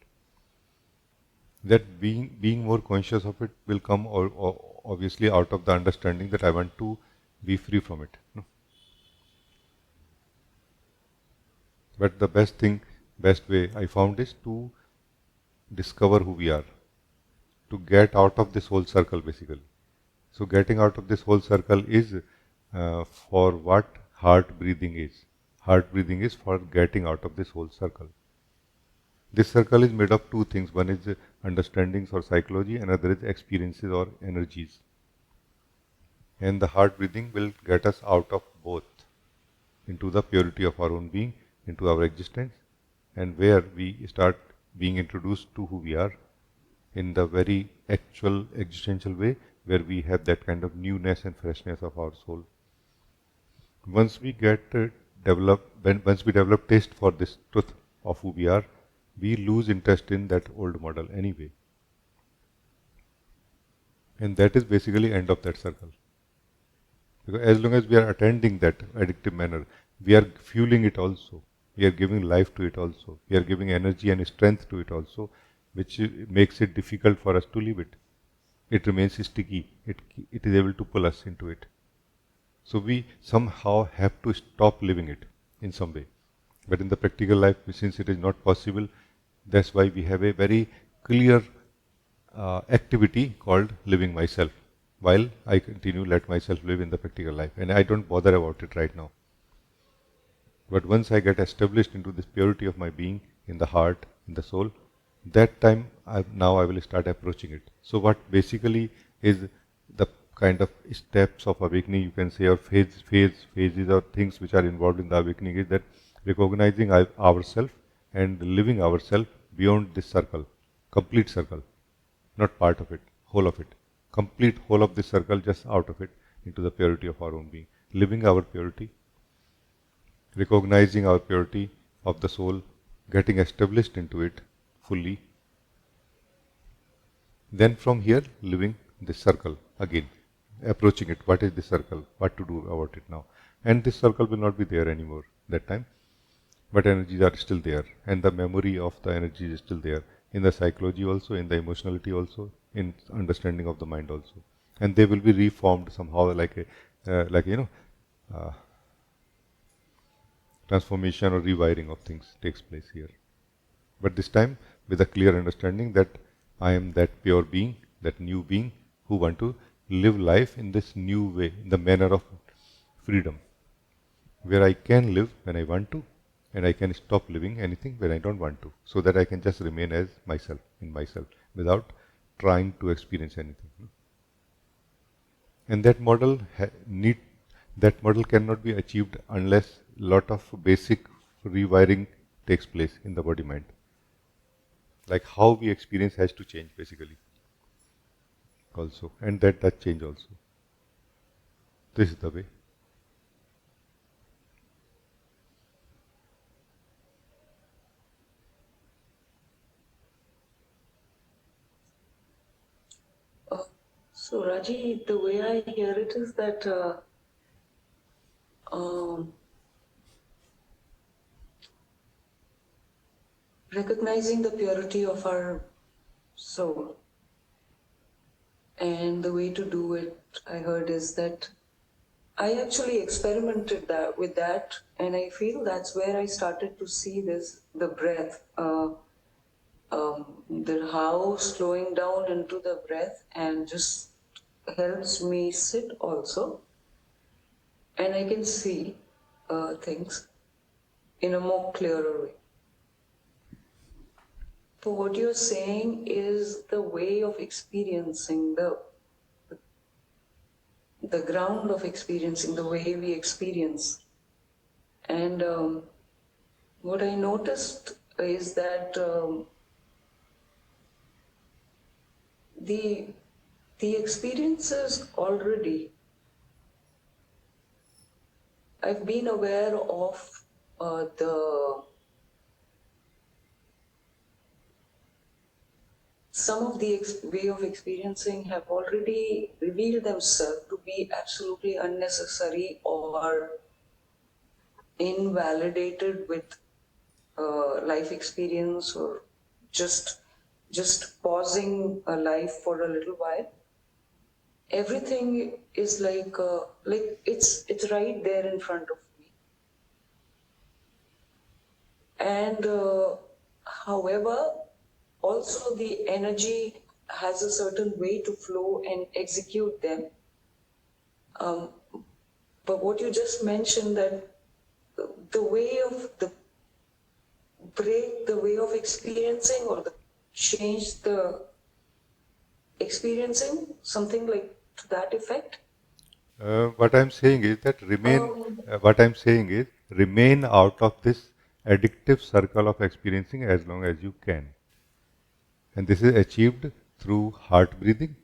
That being more conscious of it will come or obviously out of the understanding that I want to be free from it. No? But the best way I found is to discover who we are, to get out of this whole circle basically. So getting out of this whole circle is for what heart breathing is. Heart breathing is for getting out of this whole circle. This circle is made of two things. One is understandings or psychology, another is experiences or energies. And the heart breathing will get us out of both, into the purity of our own being, into our existence, and where we start being introduced to who we are in the very actual existential way, where we have that kind of newness and freshness of our soul. Once we get once we develop taste for this truth of who we are, we lose interest in that old model anyway. And that is basically end of that circle. Because as long as we are attending that addictive manner, we are fueling it also. We are giving life to it also. We are giving energy and strength to it also, which makes it difficult for us to leave it. It remains sticky. It is able to pull us into it. So we somehow have to stop living it in some way. But in the practical life, since it is not possible, that's why we have a very clear activity called living myself, while I continue let myself live in the practical life. And I don't bother about it right now. But once I get established into this purity of my being in the heart, in the soul, that time now I will start approaching it. So what basically is the kind of steps of awakening, you can say, or phases or things which are involved in the awakening, is that recognizing ourself and living ourself beyond this circle, complete circle, not part of it, whole of it, complete whole of this circle, just out of it, into the purity of our own being, living our purity, recognizing our purity of the soul, getting established into it fully. Then from here, living this circle again, approaching it. What is this circle? What to do about it now? And this circle will not be there anymore that time, but energies are still there, and the memory of the energies is still there in the psychology also, in the emotionality also, in understanding of the mind also, and they will be reformed somehow, like a transformation or rewiring of things takes place here. But this time with a clear understanding that I am that pure being, that new being who want to live life in this new way, in the manner of freedom, where I can live when I want to, and I can stop living anything when I don't want to, so that I can just remain as myself, in myself, without trying to experience anything. And that model cannot be achieved unless lot of basic rewiring takes place in the body mind. Like how we experience has to change basically also, and that change also. This is the way. So, Rajee, the way I hear it is that um, recognizing the purity of our soul, and the way to do it, I heard, is that I actually experimented with that, and I feel that's where I started to see the breath, the how slowing down into the breath and just helps me sit also, and I can see things in a more clearer way. So what you're saying is the way of experiencing, the ground of experiencing, the way we experience. And what I noticed is that the experiences already, I've been aware of the some of the way of experiencing have already revealed themselves to be absolutely unnecessary or invalidated with life experience, or just pausing a life for a little while. Everything is like it's right there in front of me, and however, also the energy has a certain way to flow and execute them. But what you just mentioned, that the way of the break the way of experiencing, or the change the experiencing, something like to that effect. What I'm saying is that remain. Um, What I'm saying is remain out of this addictive circle of experiencing as long as you can, and this is achieved through heart breathing,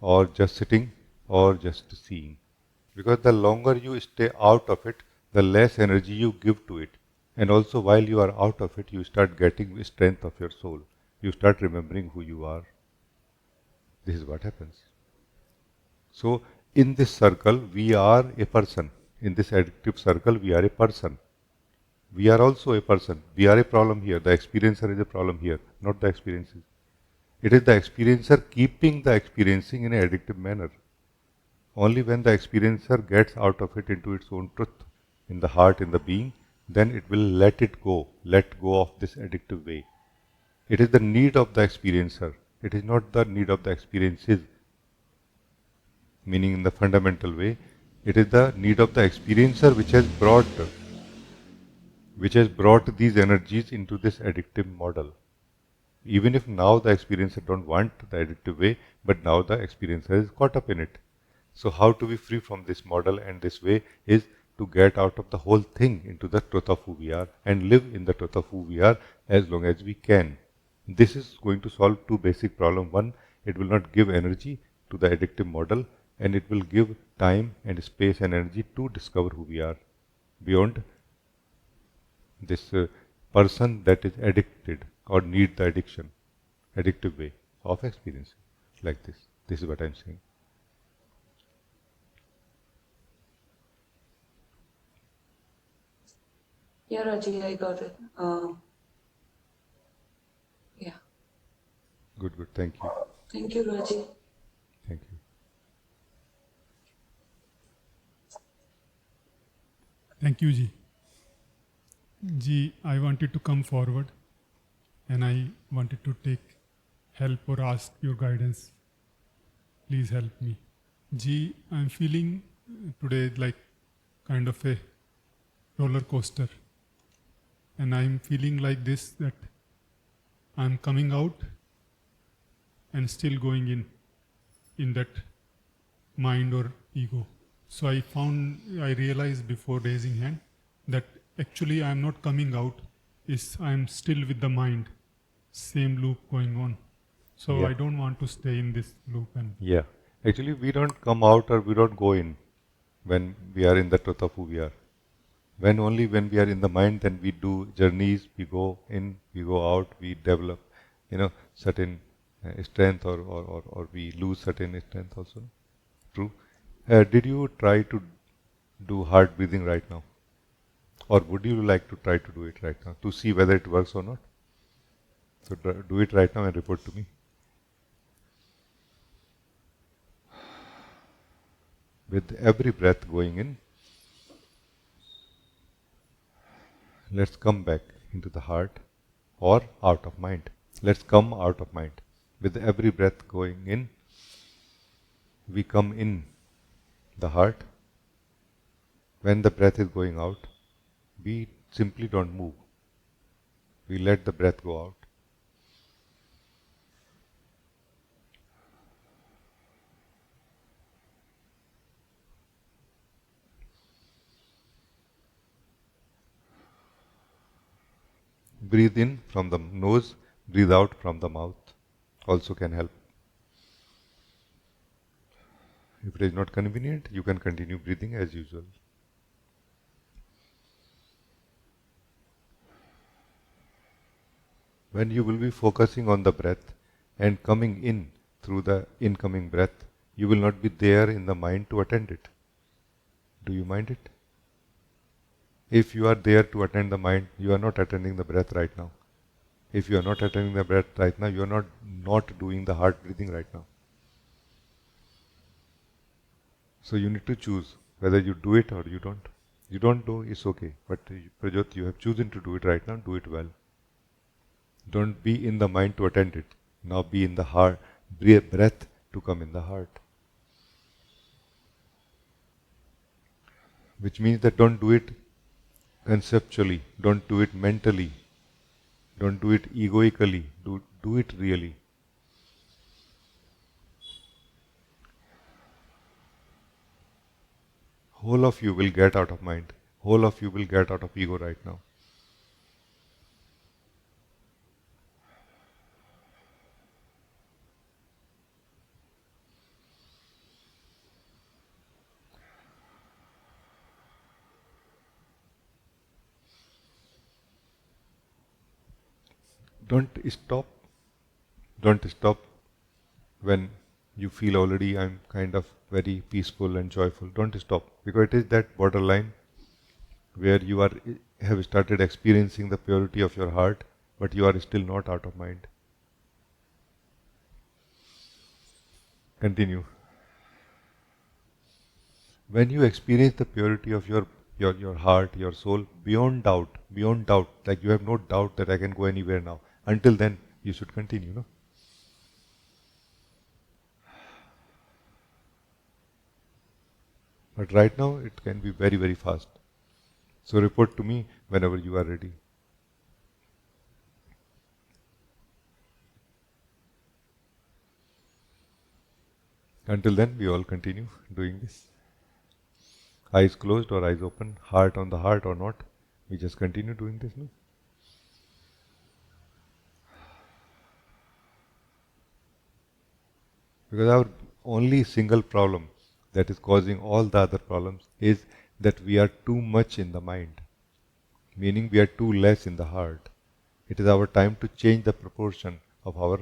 or just sitting, or just seeing. Because the longer you stay out of it, the less energy you give to it. And also, while you are out of it, you start getting the strength of your soul. You start remembering who you are. This is what happens. So, in this circle, we are a person. In this addictive circle, we are a person. We are also a person. We are a problem here. The experiencer is a problem here, not the experiences. It is the experiencer keeping the experiencing in an addictive manner. Only when the experiencer gets out of it into its own truth, in the heart, in the being, then it will let go of this addictive way. It is the need of the experiencer. It is not the need of the experiences, meaning in the fundamental way. It is the need of the experiencer which has brought these energies into this addictive model. Even if now the experiencer don't want the addictive way, but now the experiencer is caught up in it. So how to be free from this model and this way is to get out of the whole thing into the truth of who we are and live in the truth of who we are as long as we can. This is going to solve two basic problems. One, it will not give energy to the addictive model, and it will give time and space and energy to discover who we are beyond this person that is addicted or need the addictive way of experiencing like this. This is what I'm saying. yeah, Rajee, I got it. Yeah. Good, good. Thank you. Thank you, Rajee. Thank you. Thank you, Ji. Ji, I wanted to come forward and I wanted to take help or ask your guidance. Please help me. Ji, I'm feeling today like kind of a roller coaster. And I'm feeling like this, that I'm coming out and still going in that mind or ego. So I realized before raising hand that actually I'm not coming out, I'm still with the mind, same loop going on. So Yeah. I don't want to stay in this loop. And Yeah. Actually, we don't come out or we don't go in when we are in the truth of who we are. Only when we are in the mind, then we do journeys, we go in, we go out, we develop, certain strength, or we lose certain strength also. True. Did you try to do heart breathing right now? Or would you like to try to do it right now to see whether it works or not? So do it right now and report to me. With every breath going in, let's come back into the heart or out of mind. Let's come out of mind. With every breath going in, we come in the heart. When the breath is going out, we simply don't move. We let the breath go out. Breathe in from the nose, breathe out from the mouth. Also can help. If it is not convenient, you can continue breathing as usual. When you will be focusing on the breath and coming in through the incoming breath, you will not be there in the mind to attend it. Do you mind it? If you are there to attend the mind, you are not attending the breath right now. If you are not attending the breath right now, you are not doing the heart breathing right now. So you need to choose whether you do it or you don't. You don't do, it's okay. But Prajot, you have chosen to do it right now, do it well. Don't be in the mind to attend it. Now be in the heart, breath to come in the heart. Which means that don't do it conceptually, don't do it mentally, don't do it egoically, do it really. Whole of you will get out of mind. Whole of you will get out of ego right now. Don't stop. Don't stop when you feel already I'm kind of very peaceful and joyful. Don't stop, because it is that borderline where you have started experiencing the purity of your heart, but you are still not out of mind. Continue. When you experience the purity of your heart, your soul, beyond doubt, like you have no doubt that I can go anywhere now. Until then, you should continue, no? But right now, it can be very, very fast. So report to me whenever you are ready. Until then, we all continue doing this. Eyes closed or eyes open, heart on the heart or not, we just continue doing this, no? Because our only single problem that is causing all the other problems is that we are too much in the mind, meaning we are too less in the heart. It is our time to change the proportion of our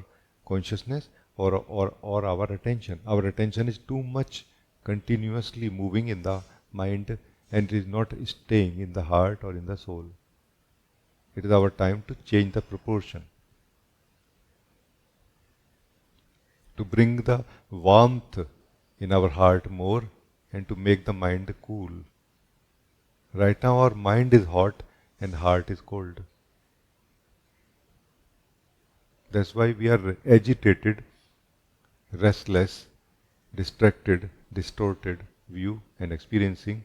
consciousness or our attention. Our attention is too much continuously moving in the mind and it is not staying in the heart or in the soul. It is our time to change the proportion, to bring the warmth in our heart more and to make the mind cool. Right now our mind is hot and heart is cold. That's why we are agitated, restless, distracted, distorted view and experiencing,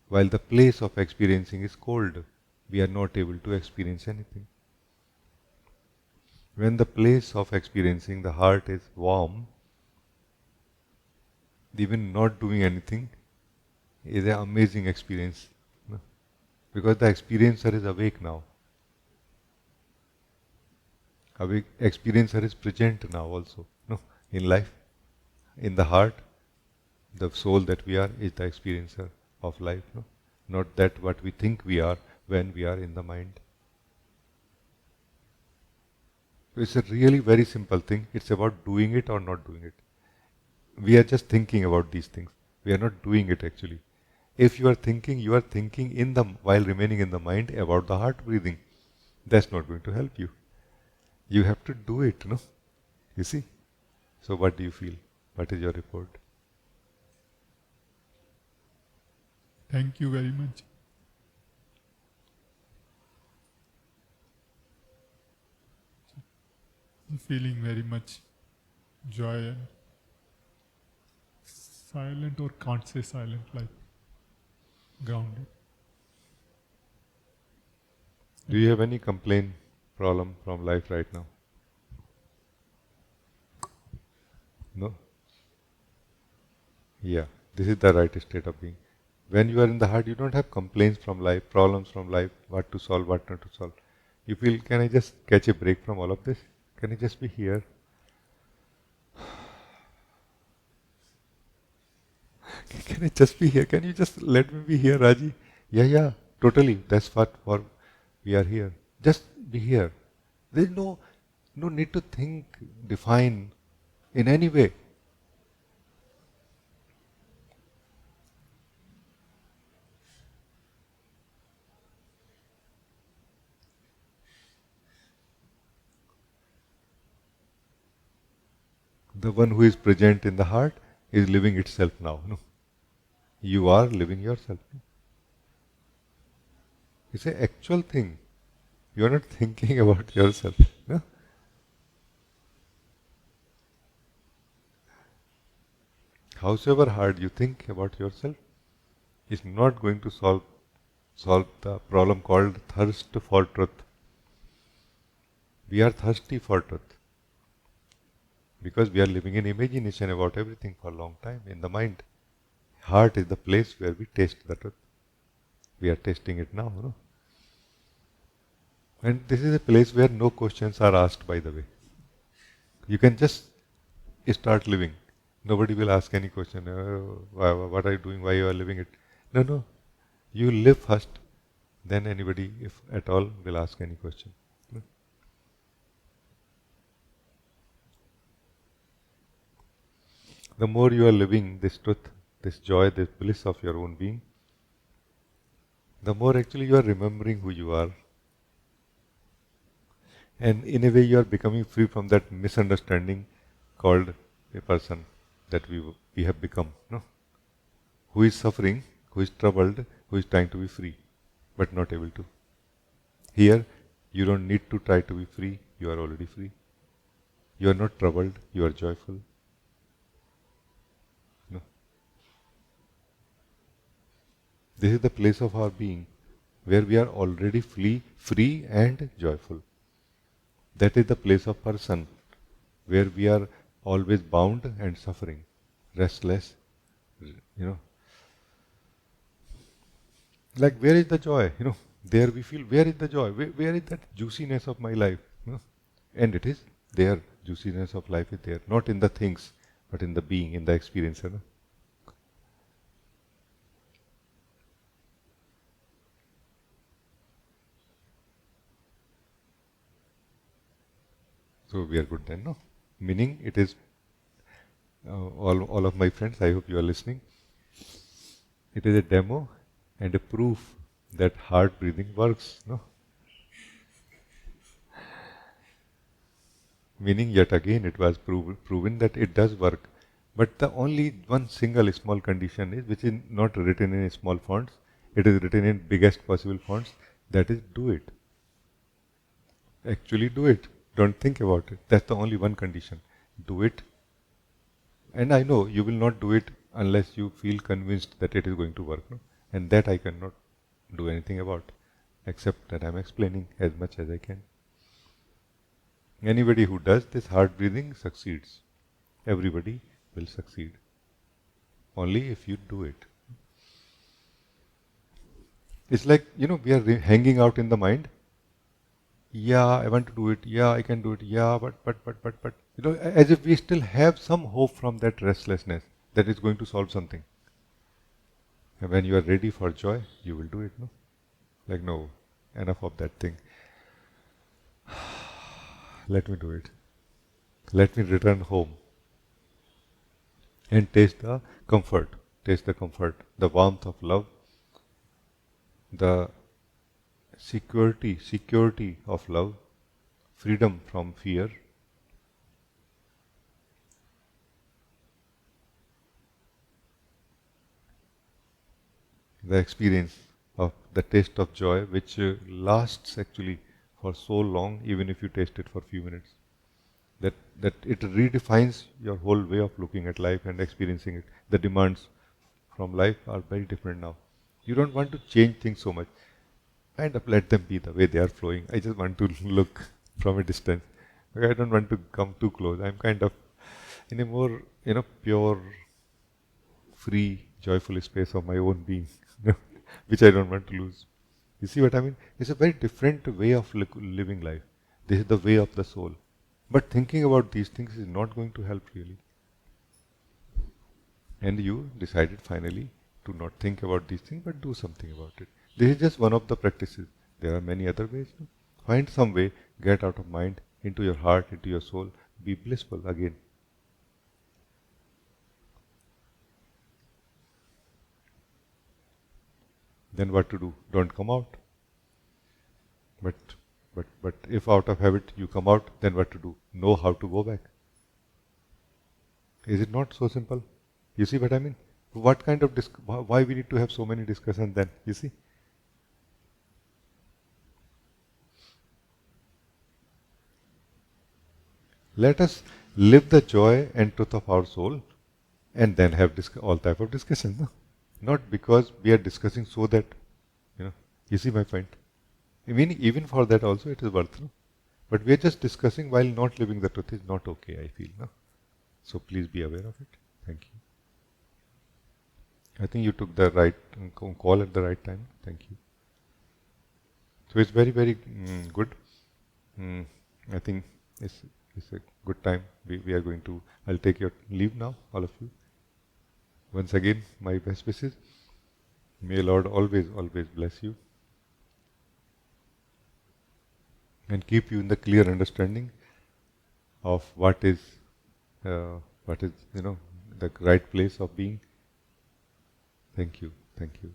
while the place of experiencing is cold. We are not able to experience anything. When the place of experiencing, the heart is warm, even not doing anything is an amazing experience. No? Because the experiencer is awake now. Experiencer is present now also, no? In life. In the heart, the soul that we are is the experiencer of life, no? Not that what we think we are when we are in the mind. It's a really very simple thing. It's about doing it or not doing it. We are just thinking about these things. We are not doing it actually. If you are thinking in the while remaining in the mind about the heart breathing. That's not going to help you. You have to do it, no? You see? So what do you feel? What is your report? Thank you very much. I'm feeling very much joy and silent, or can't say silent, like grounded. Do you have any complaint, problem from life right now? No? Yeah, this is the right state of being. When you are in the heart, you don't have complaints from life, problems from life, what to solve, what not to solve. You feel, can I just catch a break from all of this? Can I just be here? Can I just be here? Can you just let me be here, Rajee? Yeah, totally. That's what for we are here. Just be here. There is no need to think, define in any way. The one who is present in the heart is living itself now. No? You are living yourself. No? It's an actual thing. You are not thinking about yourself. No? Howsoever hard you think about yourself, is not going to solve the problem called thirst for truth. We are thirsty for truth because we are living in imagination about everything for a long time in the mind. Heart is the place where we taste the truth. We are tasting it now, no? And this is a place where no questions are asked, by the way. You can just start living. Nobody will ask any question. What are you doing? Why you are living it? No. You live first, then anybody, if at all, will ask any question. No? The more you are living this truth, this joy, this bliss of your own being, the more actually you are remembering who you are. And in a way you are becoming free from that misunderstanding called a person that we have become. No? Who is suffering, who is troubled, who is trying to be free, but not able to. Here, you don't need to try to be free, you are already free. You are not troubled, you are joyful. No. This is the place of our being, where we are already free and joyful. That is the place of person, where we are always bound and suffering, restless, Like, where is the joy? There we feel, where is the joy? Where is that juiciness of my life? And it is there, juiciness of life is there, not in the things, but in the being, in the experience. So we are good then, no? Meaning it is, all of my friends, I hope you are listening. It is a demo and a proof that heart breathing works, no? Meaning yet again it was proven that it does work. But the only one single small condition is, which is not written in small fonts, it is written in biggest possible fonts, that is, do it. Actually do it. Don't think about it. That's the only one condition. Do it. And I know you will not do it unless you feel convinced that it is going to work. No? And that I cannot do anything about, except that I am explaining as much as I can. Anybody who does this heart breathing succeeds. Everybody will succeed. Only if you do it. It's like, we are hanging out in the mind. Yeah, I want to do it. Yeah, I can do it. Yeah, but. As if we still have some hope from that restlessness that is going to solve something. And when you are ready for joy, you will do it, no? Like, no, enough of that thing. Let me do it. Let me return home and taste the comfort, the warmth of love, the security of love, freedom from fear. The experience of the taste of joy, which lasts actually for so long, even if you taste it for a few minutes. That it redefines your whole way of looking at life and experiencing it. The demands from life are very different now. You don't want to change things so much. Kind of let them be the way they are flowing. I just want to look from a distance. I don't want to come too close. I'm kind of in a more, pure, free, joyful space of my own being, which I don't want to lose. You see what I mean? It's a very different way of living life. This is the way of the soul. But thinking about these things is not going to help really. And you decided finally to not think about these things but do something about it. This is just one of the practices. There are many other ways. No? Find some way, get out of mind, into your heart, into your soul, be blissful again. Then what to do? Don't come out. But if out of habit you come out, then what to do? Know how to go back. Is it not so simple? You see what I mean? What kind of why we need to have so many discussions then? You see? Let us live the joy and truth of our soul, and then have all type of discussions. No? Not because we are discussing so that, you see my point? I mean, even for that also it is worth. No? But we are just discussing while not living the truth is not okay, I feel. No? So please be aware of it. Thank you. I think you took the right call at the right time. Thank you. So it's very, very good. I think it's a good time. We are going to, I'll take your leave now, all of you. Once again, my best wishes. May Lord always, always bless you and keep you in the clear understanding of what is, the right place of being. Thank you. Thank you.